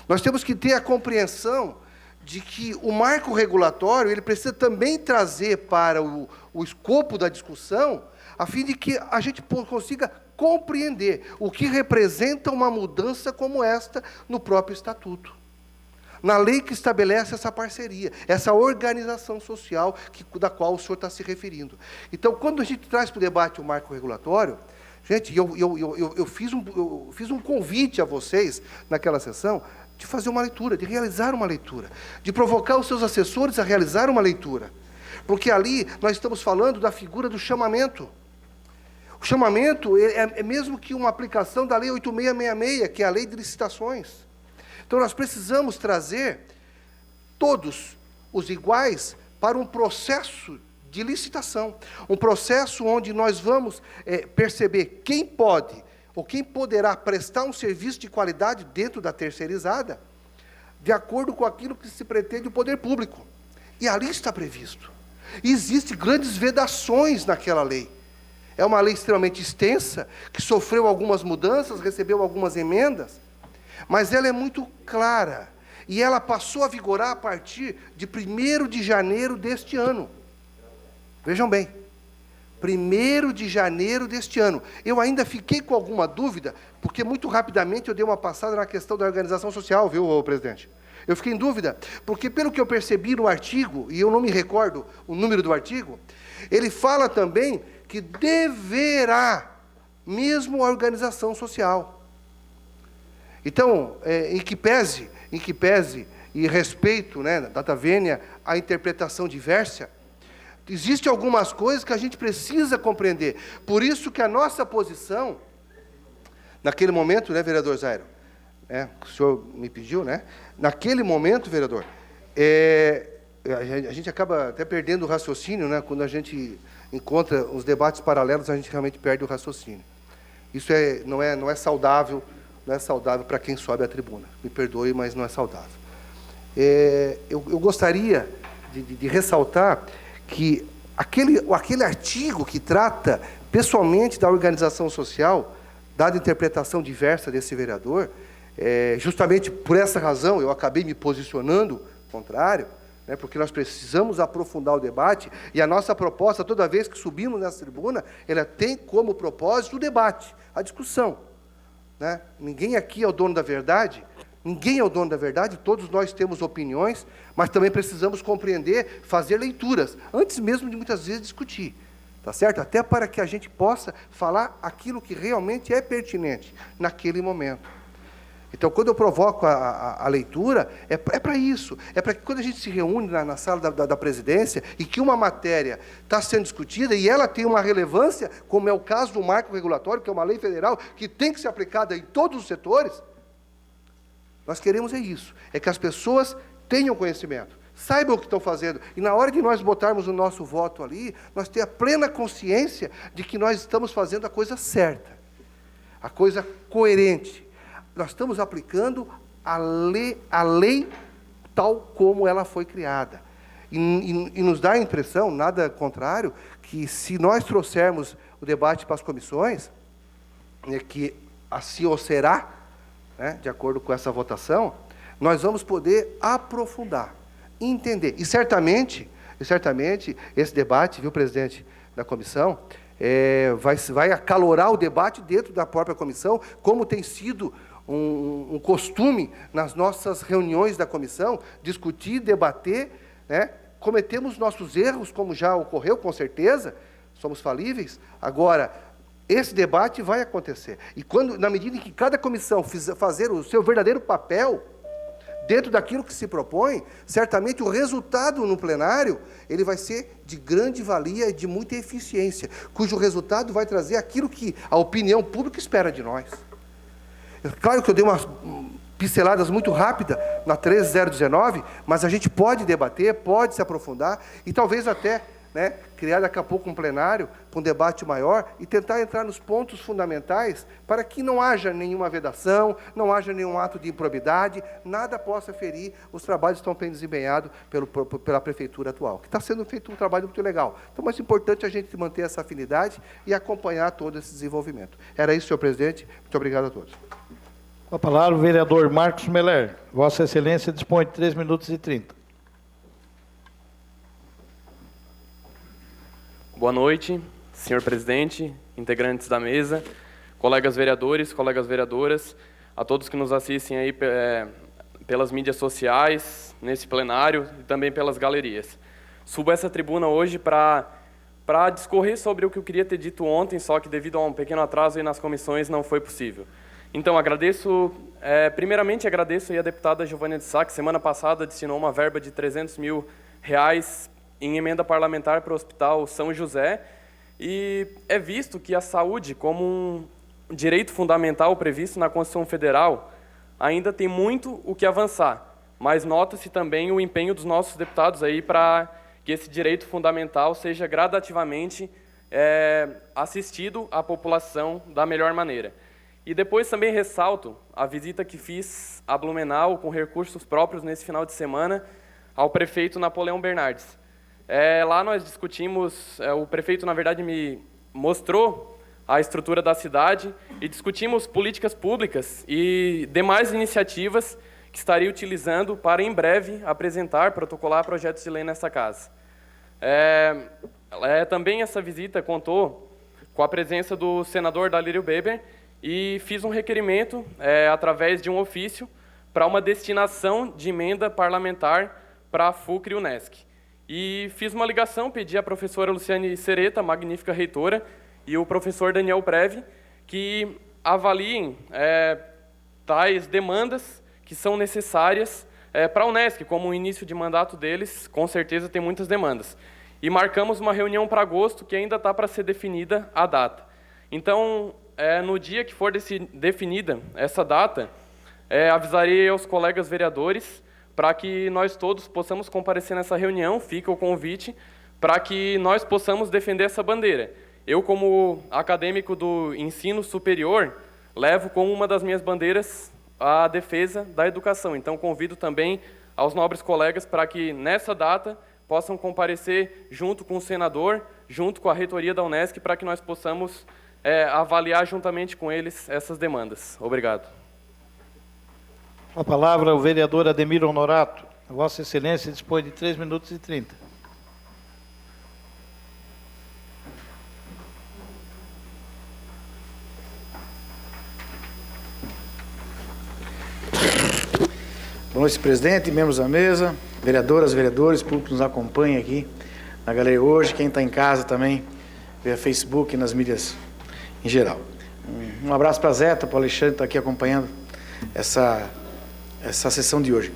nós temos que ter a compreensão de que o marco regulatório ele precisa também trazer para o escopo da discussão, a fim de que a gente consiga compreender o que representa uma mudança como esta no próprio Estatuto, na lei que estabelece essa parceria, essa organização social da qual o senhor está se referindo. Então, quando a gente traz para o debate o marco regulatório, gente, eu fiz um convite a vocês, naquela sessão, de fazer uma leitura, de realizar uma leitura, de provocar os seus assessores a realizar uma leitura. Porque ali nós estamos falando da figura do chamamento. O chamamento é mesmo que uma aplicação da Lei 8666, que é a Lei de Licitações. Então, nós precisamos trazer todos os iguais para um processo de licitação. Um processo onde nós vamos perceber quem pode ou quem poderá prestar um serviço de qualidade dentro da terceirizada, de acordo com aquilo que se pretende o poder público. E ali está previsto. Existem grandes vedações naquela lei. É uma lei extremamente extensa, que sofreu algumas mudanças, recebeu algumas emendas, mas ela é muito clara. E ela passou a vigorar a partir de 1º de janeiro deste ano. Vejam bem, 1º de janeiro deste ano. Eu ainda fiquei com alguma dúvida, porque muito rapidamente eu dei uma passada na questão da organização social, viu, presidente? Eu fiquei em dúvida, porque pelo que eu percebi no artigo, e eu não me recordo o número do artigo, ele fala também que deverá, mesmo a organização social. Então, em que pese, e respeito, né, data vênia, a interpretação diversa, existem algumas coisas que a gente precisa compreender. Por isso que a nossa posição, naquele momento, né, vereador Zairo, o senhor me pediu, né? Naquele momento, vereador, a gente acaba até perdendo o raciocínio, né? Quando a gente encontra os debates paralelos, a gente realmente perde o raciocínio. Isso não é saudável, não é saudável para quem sobe à tribuna. Me perdoe, mas não é saudável. Eu gostaria de ressaltar que aquele artigo que trata pessoalmente da organização social, dada a interpretação diversa desse vereador, justamente por essa razão eu acabei me posicionando contrário, né, porque nós precisamos aprofundar o debate, e a nossa proposta, toda vez que subimos nessa tribuna, ela tem como propósito o debate, a discussão. Né? Ninguém aqui é o dono da verdade, todos nós temos opiniões, mas também precisamos compreender, fazer leituras, antes mesmo de muitas vezes discutir. Tá certo? Até para que a gente possa falar aquilo que realmente é pertinente naquele momento. Então, quando eu provoco a leitura, é para isso. É para que quando a gente se reúne na sala da presidência e que uma matéria está sendo discutida e ela tem uma relevância, como é o caso do marco regulatório, que é uma lei federal que tem que ser aplicada em todos os setores, nós queremos isso. É que as pessoas tenham conhecimento, saibam o que estão fazendo. E na hora de nós botarmos o nosso voto ali, nós tenhamos a plena consciência de que nós estamos fazendo a coisa certa, a coisa coerente. Nós estamos aplicando a lei tal como ela foi criada. E nos dá a impressão, nada contrário, que se nós trouxermos o debate para as comissões, que assim ou será, né, de acordo com essa votação, nós vamos poder aprofundar, entender. E certamente, esse debate, viu, presidente da comissão, vai acalorar o debate dentro da própria comissão, como tem sido um costume nas nossas reuniões da comissão, discutir, debater, né? Cometemos nossos erros, como já ocorreu, com certeza, somos falíveis. Agora, esse debate vai acontecer. E na medida em que cada comissão fazer o seu verdadeiro papel, dentro daquilo que se propõe, certamente o resultado no plenário, ele vai ser de grande valia e de muita eficiência, cujo resultado vai trazer aquilo que a opinião pública espera de nós. Claro que eu dei umas pinceladas muito rápidas na 13019, mas a gente pode debater, pode se aprofundar e talvez até, né, criar daqui a pouco um plenário para um debate maior e tentar entrar nos pontos fundamentais para que não haja nenhuma vedação, não haja nenhum ato de improbidade, nada possa ferir os trabalhos que estão bem desempenhados pela prefeitura atual, que está sendo feito um trabalho muito legal. Então, mais importante é a gente manter essa afinidade e acompanhar todo esse desenvolvimento. Era isso, senhor presidente. Muito obrigado a todos. Com a palavra, o vereador Marcos Meller. Vossa Excelência dispõe de 3 minutos e 30. Boa noite, senhor presidente, integrantes da mesa, colegas vereadores, colegas vereadoras, a todos que nos assistem aí pelas mídias sociais, nesse plenário e também pelas galerias. Subo essa tribuna hoje para discorrer sobre o que eu queria ter dito ontem, só que devido a um pequeno atraso aí nas comissões não foi possível. Então, primeiramente agradeço aí a deputada Giovânia de Sá, que semana passada destinou uma verba de R$300 mil em emenda parlamentar para o Hospital São José, e é visto que a saúde, como um direito fundamental previsto na Constituição Federal, ainda tem muito o que avançar, mas nota-se também o empenho dos nossos deputados aí para que esse direito fundamental seja gradativamente assistido à população da melhor maneira. E depois também ressalto a visita que fiz a Blumenau com recursos próprios nesse final de semana ao prefeito Napoleão Bernardes. Lá nós discutimos, o prefeito, na verdade, me mostrou a estrutura da cidade e discutimos políticas públicas e demais iniciativas que estaria utilizando para, em breve, protocolar projetos de lei nessa casa. Também essa visita contou com a presença do senador Dalírio Weber e fiz um requerimento, através de um ofício, para uma destinação de emenda parlamentar para a FUCR e Unesc. E fiz uma ligação, pedi à professora Luciane Sereta, magnífica reitora, e o professor Daniel Preve, que avaliem tais demandas que são necessárias para a Unesc, como o início de mandato deles, com certeza tem muitas demandas. E marcamos uma reunião para agosto, que ainda está para ser definida a data. Então, no dia que for definida essa data, avisarei aos colegas vereadores para que nós todos possamos comparecer nessa reunião, fica o convite, para que nós possamos defender essa bandeira. Eu, como acadêmico do ensino superior, levo como uma das minhas bandeiras a defesa da educação. Então, convido também aos nobres colegas para que, nessa data, possam comparecer junto com o senador, junto com a reitoria da Unesc, para que nós possamos avaliar juntamente com eles essas demandas. Obrigado. A palavra o vereador Ademir Honorato. Vossa Excelência dispõe de 3 minutos e 30. Boa noite, presidente, membros da mesa, vereadoras, vereadores, público que nos acompanha aqui na galeria hoje, quem está em casa também, via Facebook e nas mídias em geral. Um abraço para a Zeta, para o Alexandre, que está aqui acompanhando essa sessão de hoje.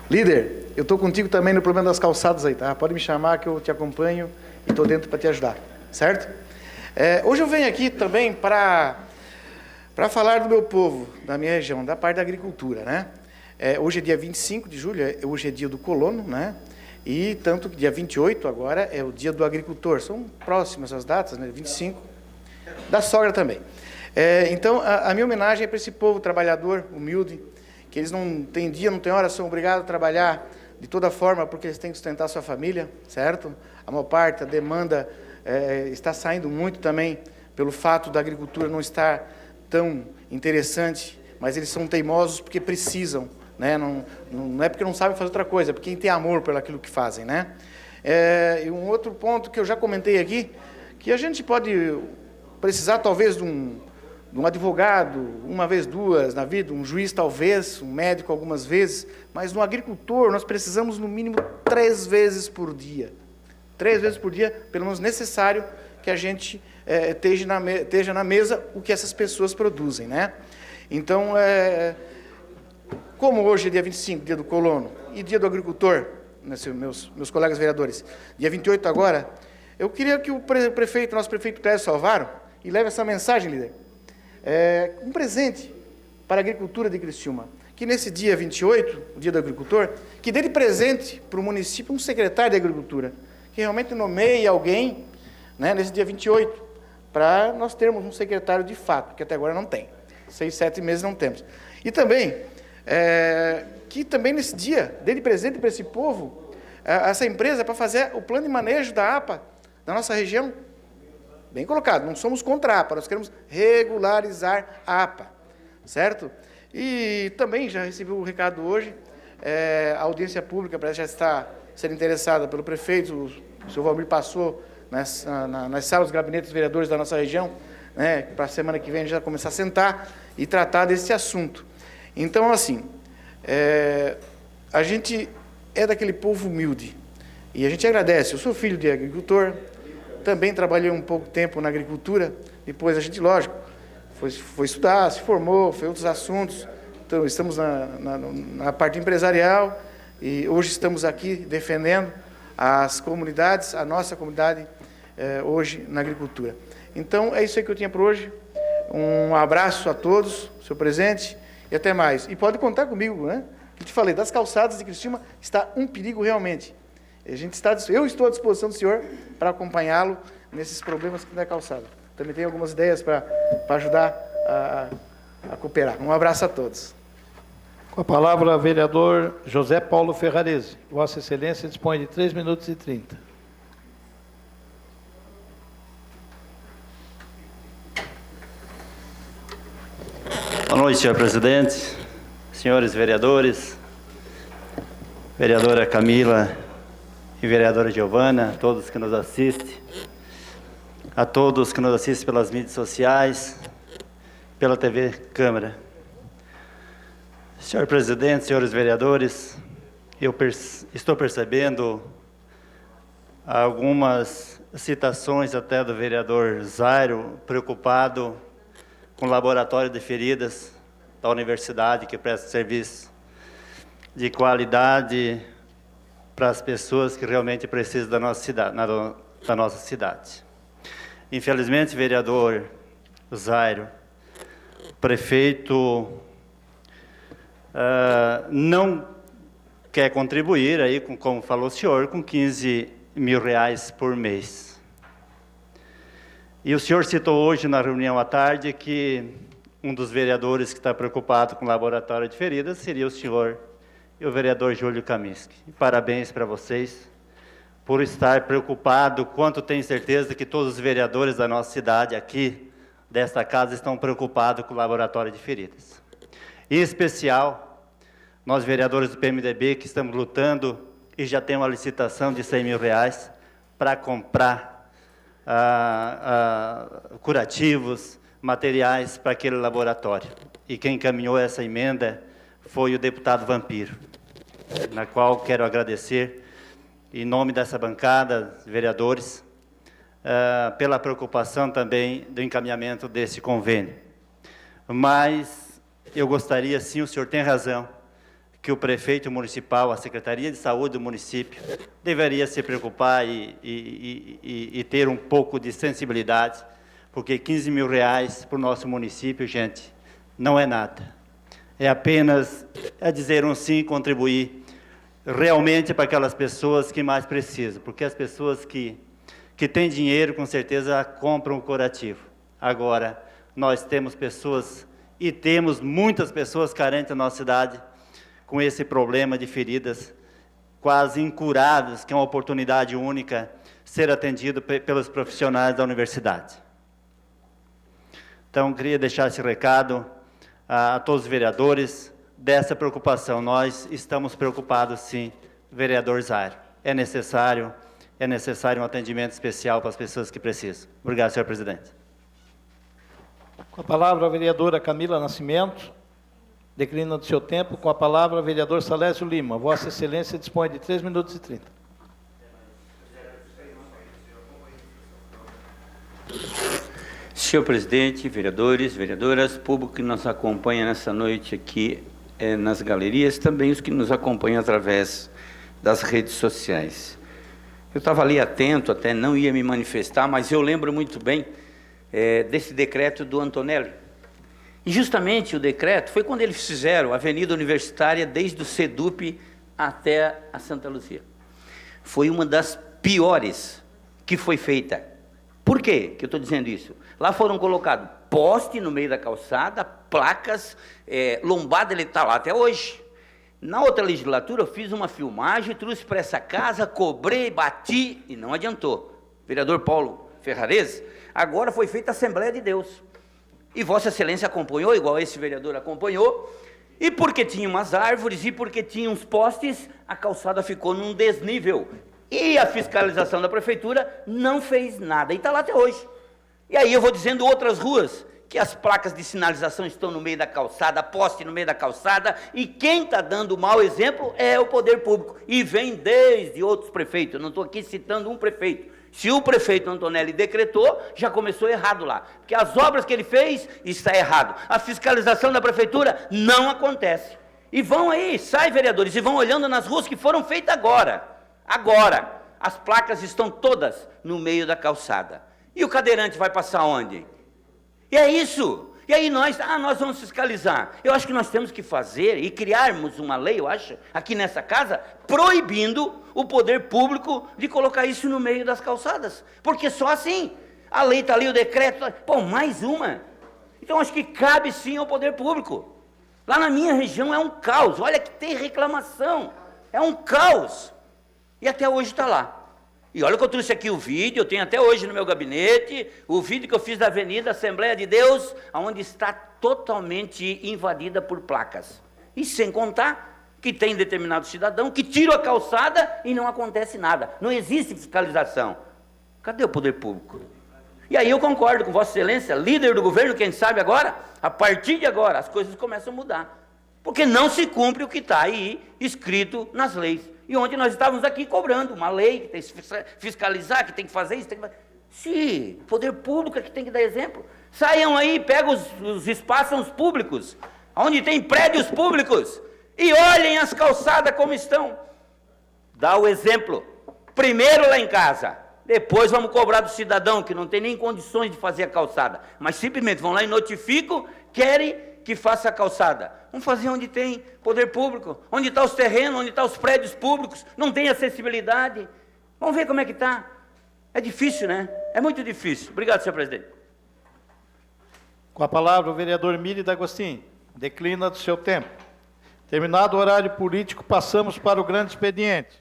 Líder, eu estou contigo também no problema das calçadas aí, tá? Pode me chamar que eu te acompanho e estou dentro para te ajudar, certo? Hoje eu venho aqui também para falar do meu povo, da minha região, da parte da agricultura, né? Hoje é dia 25 de julho, hoje é dia do colono, né? E tanto que dia 28 agora é o dia do agricultor. São próximas as datas, né? 25, da sogra também. Então, a minha homenagem é para esse povo trabalhador, humilde, que eles não têm dia, não têm hora, são obrigados a trabalhar de toda forma, porque eles têm que sustentar a sua família, certo? A maior parte, a demanda está saindo muito também pelo fato da agricultura não estar tão interessante, mas eles são teimosos porque precisam, né? Não é porque não sabem fazer outra coisa, é porque tem amor por aquilo que fazem, né? E um outro ponto que eu já comentei aqui, que a gente pode precisar talvez de um advogado, uma vez, duas na vida, um juiz talvez, um médico algumas vezes, mas no agricultor nós precisamos no mínimo 3 vezes por dia. 3 vezes por dia, pelo menos necessário que a gente esteja na mesa o que essas pessoas produzem, né? Então, como hoje é dia 25, dia do colono, e dia do agricultor, né, meus colegas vereadores, dia 28 agora, eu queria que o prefeito, nosso prefeito Clésio Salvaro, e leve essa mensagem, líder, um presente para a agricultura de Criciúma, que nesse dia 28, o dia do agricultor, que dê de presente para o município um secretário de agricultura, que realmente nomeie alguém, né, nesse dia 28, para nós termos um secretário de fato, que até agora não tem. 6, 7 meses não temos. E também, que também nesse dia, dê de presente para esse povo, essa empresa, para fazer o plano de manejo da APA, da nossa região. Bem colocado, não somos contra a APA, nós queremos regularizar a APA, certo? E também já recebi o recado hoje, a audiência pública parece já está sendo interessada pelo prefeito, o senhor Valmir passou nas salas dos gabinetes dos vereadores da nossa região, né, para a semana que vem a gente já começar a sentar e tratar desse assunto. Então, assim, a gente é daquele povo humilde e a gente agradece. Eu sou filho de agricultor, também trabalhei um pouco tempo na agricultura, depois a gente, lógico, foi estudar, se formou, fez outros assuntos, então estamos na parte empresarial e hoje estamos aqui defendendo as comunidades, a nossa comunidade hoje na agricultura. Então, é isso aí que eu tinha por hoje. Um abraço a todos, seu presente, e até mais. E pode contar comigo, né? Eu te falei, das calçadas de Criciúma está um perigo realmente. Eu estou à disposição do senhor para acompanhá-lo nesses problemas que tem na calçada. Também tenho algumas ideias para ajudar a cooperar. Um abraço a todos. Com a palavra, o vereador José Paulo Ferrarese. Vossa Excelência dispõe de 3 minutos e 30. Boa noite, senhor presidente, senhores vereadores, vereadora Camila e vereadora Giovana, a todos que nos assistem, a todos que nos assistem pelas mídias sociais, pela TV Câmara. Senhor presidente, senhores vereadores, eu estou percebendo algumas citações até do vereador Zairo, preocupado com o laboratório de feridas da universidade, que presta serviço de qualidade para as pessoas que realmente precisam da nossa cidade. Infelizmente, vereador Zairo, o prefeito não quer contribuir, aí, como falou o senhor, com 15 mil reais por mês. E o senhor citou hoje na reunião à tarde que um dos vereadores que está preocupado com o laboratório de feridas seria o senhor e o vereador Júlio Kaminski. Parabéns para vocês por estar preocupado, quanto tenho certeza que todos os vereadores da nossa cidade aqui, desta casa, estão preocupados com o laboratório de feridas. Em especial, nós vereadores do PMDB que estamos lutando e já tem uma licitação de 100 mil reais para comprar curativos, materiais para aquele laboratório. E quem encaminhou essa emenda foi o deputado Vampiro, na qual quero agradecer, em nome dessa bancada, vereadores, pela preocupação também do encaminhamento desse convênio. Mas eu gostaria, sim, o senhor tem razão, que o prefeito municipal, a Secretaria de Saúde do município, deveria se preocupar e ter um pouco de sensibilidade, porque 15 mil reais para o nosso município, gente, não é nada. É apenas dizer um sim, contribuir realmente para aquelas pessoas que mais precisam, porque as pessoas que têm dinheiro, com certeza, compram o curativo. Agora, nós temos pessoas, e temos muitas pessoas carentes na nossa cidade, com esse problema de feridas quase incuradas, que é uma oportunidade única, ser atendido pelos profissionais da universidade. Então, queria deixar esse recado a todos os vereadores dessa preocupação. Nós estamos preocupados, sim, vereador Zairo. É necessário um atendimento especial para as pessoas que precisam. Obrigado, senhor presidente. Com a palavra, a vereadora Camila Nascimento. Declina do seu tempo. Com a palavra, o vereador Salésio Lima. Vossa Excelência dispõe de 3 minutos e 30. Senhor presidente, vereadores, vereadoras, público que nos acompanha nessa noite aqui nas galerias, também os que nos acompanham através das redes sociais. Eu estava ali atento, até não ia me manifestar, mas eu lembro muito bem desse decreto do Antonelli. E justamente o decreto foi quando eles fizeram a Avenida Universitária desde o SEDUP até a Santa Luzia. Foi uma das piores que foi feita. Por quê que eu estou dizendo isso? Lá foram colocados poste no meio da calçada, placas, lombada, ele está lá até hoje. Na outra legislatura eu fiz uma filmagem, trouxe para essa casa, cobrei, bati e não adiantou. Vereador Paulo Ferrarese, agora foi feita a Assembleia de Deus. E Vossa Excelência acompanhou, igual esse vereador acompanhou, e porque tinha umas árvores e porque tinha uns postes, a calçada ficou num desnível. E a fiscalização da prefeitura não fez nada, e está lá até hoje. E aí eu vou dizendo outras ruas, que as placas de sinalização estão no meio da calçada, poste no meio da calçada, e quem está dando o mau exemplo é o poder público. E vem desde outros prefeitos, eu não estou aqui citando um prefeito. Se o prefeito Antonelli decretou, já começou errado lá. Porque as obras que ele fez, está errado. A fiscalização da prefeitura não acontece. E vão aí, sai vereadores, e vão olhando nas ruas que foram feitas agora. Agora, as placas estão todas no meio da calçada. E o cadeirante vai passar onde? E é isso. E aí nós vamos fiscalizar. Eu acho que nós temos que fazer e criarmos uma lei, eu acho, aqui nessa casa, proibindo o poder público de colocar isso no meio das calçadas. Porque só assim, a lei está ali, o decreto, pô, mais uma. Então acho que cabe sim ao poder público. Lá na minha região é um caos, olha que tem reclamação, é um caos. E até hoje está lá. E olha que eu trouxe aqui o vídeo, eu tenho até hoje no meu gabinete, o vídeo que eu fiz da Avenida Assembleia de Deus, onde está totalmente invadida por placas. E sem contar que tem determinado cidadão que tira a calçada e não acontece nada. Não existe fiscalização. Cadê o poder público? E aí eu concordo com Vossa Excelência, líder do governo, quem sabe agora, a partir de agora, as coisas começam a mudar. porque não se cumpre o que está aí escrito nas leis. E onde nós estávamos aqui cobrando uma lei que tem que fiscalizar, que tem que fazer isso, tem que fazer... Sim, o poder público é que tem que dar exemplo. Saiam aí, pegam os espaços públicos, onde tem prédios públicos, e olhem as calçadas como estão. Dá o exemplo. Primeiro lá em casa, depois vamos cobrar do cidadão, que não tem nem condições de fazer a calçada, mas simplesmente vão lá e notificam, querem que faça a calçada. Vamos fazer onde tem poder público, onde estão os terrenos, onde estão os prédios públicos, não tem acessibilidade. Vamos ver como é que está. É difícil, né? É muito difícil. Obrigado, senhor presidente. Com a palavra, o vereador Miri D'Agostin. Declina do seu tempo. Terminado o horário político, passamos para o grande expediente.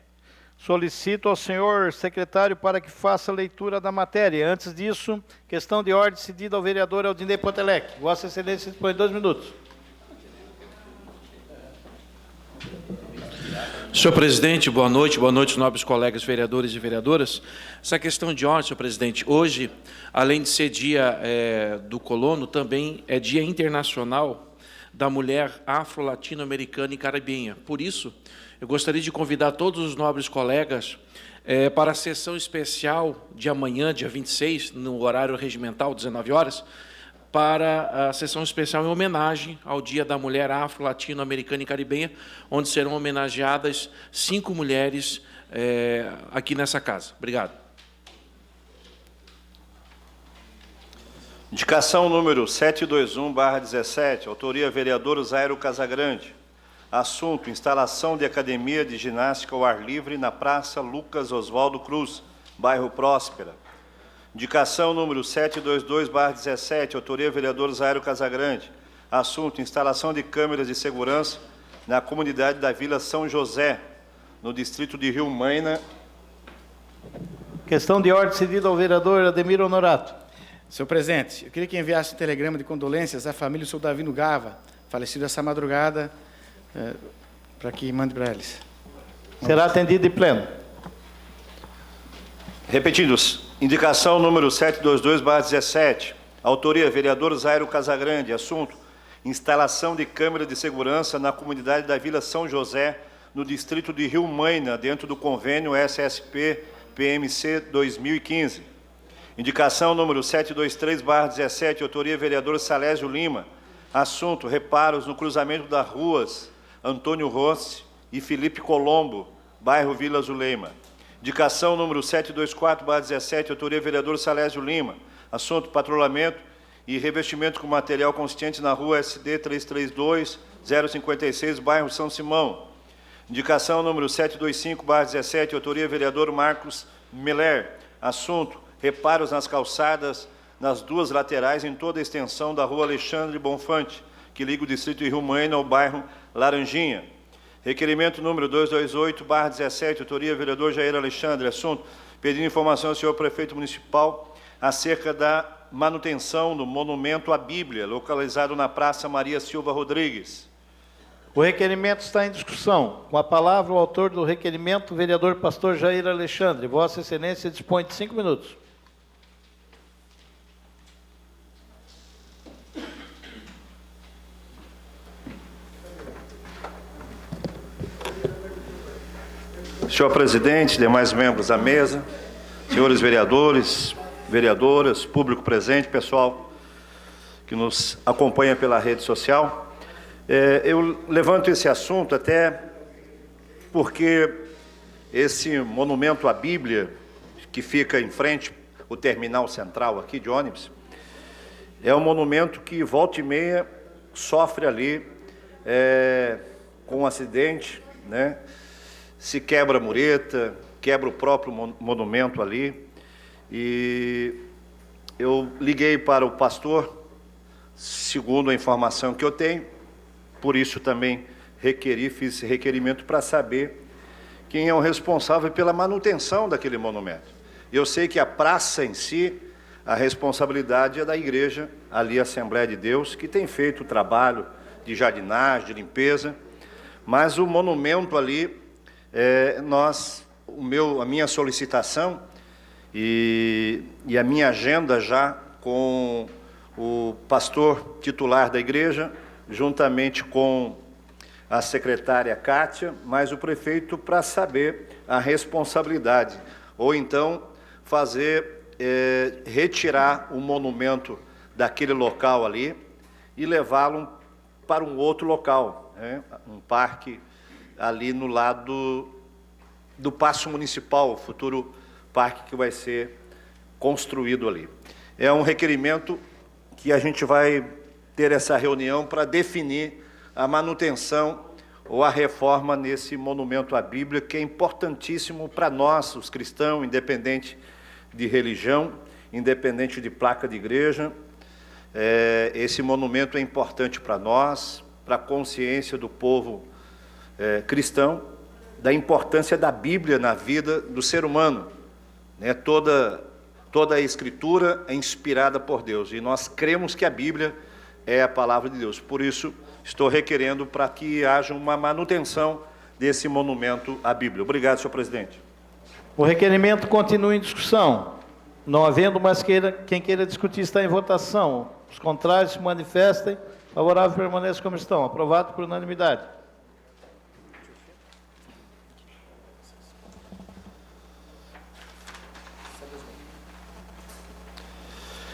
Solicito ao senhor secretário para que faça a leitura da matéria. Antes disso, questão de ordem cedida ao vereador Aldinei Potelec. Vossa Excelência dispõe de 2 minutos. Senhor presidente, boa noite, nobres colegas vereadores e vereadoras. Essa questão de ordem, senhor presidente, hoje, além de ser dia do colono, também é dia internacional da mulher afro-latino-americana e caribenha. Por isso, eu gostaria de convidar todos os nobres colegas para a sessão especial de amanhã, dia 26, no horário regimental, 19 horas, para a sessão especial em homenagem ao Dia da Mulher Afro-Latino-Americana e Caribenha, onde serão homenageadas 5 mulheres aqui nessa casa. Obrigado. Indicação número 721/17, autoria vereador Zairo Casagrande. Assunto: instalação de academia de ginástica ao ar livre na Praça Lucas Oswaldo Cruz, bairro Próspera. Indicação número 722/17, autoria vereador Zairo Casagrande. Assunto: instalação de câmeras de segurança na comunidade da Vila São José, no distrito de Rio Maina. Questão de ordem cedida ao vereador Ademir Honorato. Senhor presidente, eu queria que enviasse um telegrama de condolências à família do senhor Davino Gava, falecido essa madrugada, para que mande para eles. Será atendido em pleno. Repetidos. Indicação número 722/17. Autoria, vereador Zairo Casagrande. Assunto: instalação de câmera de segurança na comunidade da Vila São José, no distrito de Rio Maina, dentro do convênio SSP-PMC 2015. Indicação número 723/17. Autoria, vereador Salésio Lima. Assunto: reparos no cruzamento das ruas Antônio Rossi e Felipe Colombo, bairro Vila Zuleima. Indicação número 724/17, autoria vereador Salésio Lima. Assunto: patrulhamento e revestimento com material consistente na rua SD 332-056, bairro São Simão. Indicação número 725/17, autoria vereador Marcos Meller. Assunto: reparos nas calçadas nas 2 laterais em toda a extensão da rua Alexandre Bonfante, que liga o distrito de Rio Maina ao bairro Laranjinha. Requerimento número 228/17, autoria vereador Jair Alexandre. Assunto: pedindo informação ao senhor prefeito municipal acerca da manutenção do monumento à Bíblia, localizado na Praça Maria Silva Rodrigues. O requerimento está em discussão. Com a palavra, o autor do requerimento, o vereador pastor Jair Alexandre. Vossa Excelência dispõe de 5 minutos. Senhor presidente, demais membros da mesa, senhores vereadores, vereadoras, público presente, pessoal que nos acompanha pela rede social, eu levanto esse assunto até porque esse monumento à Bíblia, que fica em frente ao terminal central aqui de ônibus, é um monumento que volta e meia sofre ali com um acidente, né? Se quebra a mureta, quebra o próprio monumento ali. E eu liguei para o pastor, segundo a informação que eu tenho, por isso também fiz esse requerimento para saber quem é o responsável pela manutenção daquele monumento. Eu sei que a praça em si, a responsabilidade é da igreja, ali a Assembleia de Deus, que tem feito o trabalho de jardinagem, de limpeza, mas o monumento ali, a minha solicitação e a minha agenda já com o pastor titular da igreja, juntamente com a secretária Kátia, mas o prefeito para saber a responsabilidade, ou então retirar o monumento daquele local ali e levá-lo para um outro local, né? Um parque ali no lado do Paço Municipal, o futuro parque que vai ser construído ali. É um requerimento que a gente vai ter essa reunião para definir a manutenção ou a reforma nesse monumento à Bíblia, que é importantíssimo para nós, os cristãos, independente de religião, independente de placa de igreja. Esse monumento é importante para nós, para a consciência do povo cristão, da importância da Bíblia na vida do ser humano, né? Toda a Escritura é inspirada por Deus, e nós cremos que a Bíblia é a palavra de Deus. Por isso, estou requerendo para que haja uma manutenção desse monumento à Bíblia. Obrigado, senhor presidente. O requerimento continua em discussão. Não havendo mais quem queira discutir, está em votação. Os contrários se manifestem. Favorável permaneça como estão. Aprovado por unanimidade.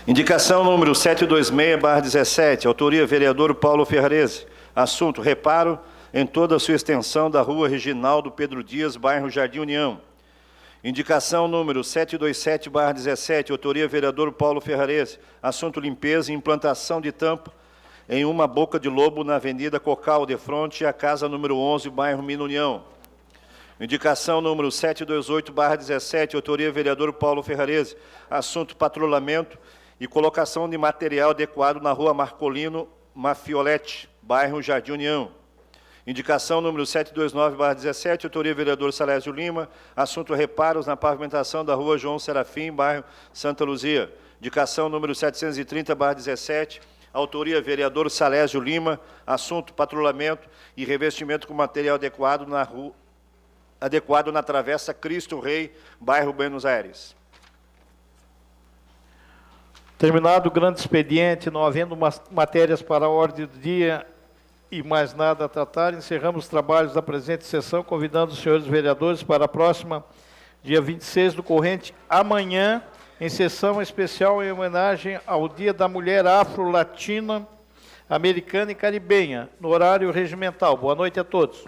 Indicação número 726/17, autoria vereador Paulo Ferrarese. Assunto: reparo em toda a sua extensão da rua Reginaldo Pedro Dias, bairro Jardim União. Indicação número 727/17, autoria vereador Paulo Ferrarese. Assunto: limpeza e implantação de tampa em uma boca de lobo na Avenida Cocal, de frente à casa número 11, bairro Mina União. Indicação número 728/17, autoria vereador Paulo Ferrarese. Assunto: patrulhamento e colocação de material adequado na rua Marcolino Mafioletti, bairro Jardim União. Indicação número 729/17, autoria vereador Salésio Lima. Assunto: reparos na pavimentação da rua João Serafim, bairro Santa Luzia. Indicação número 730/17, autoria vereador Salésio Lima. Assunto: patrulhamento e revestimento com material adequado na Travessa Cristo Rei, bairro Buenos Aires. Terminado o grande expediente, não havendo matérias para a ordem do dia e mais nada a tratar, encerramos os trabalhos da presente sessão, convidando os senhores vereadores para a próxima, dia 26 do corrente, amanhã, em sessão especial em homenagem ao Dia da Mulher Afro-Latina, Americana e Caribenha, no horário regimental. Boa noite a todos.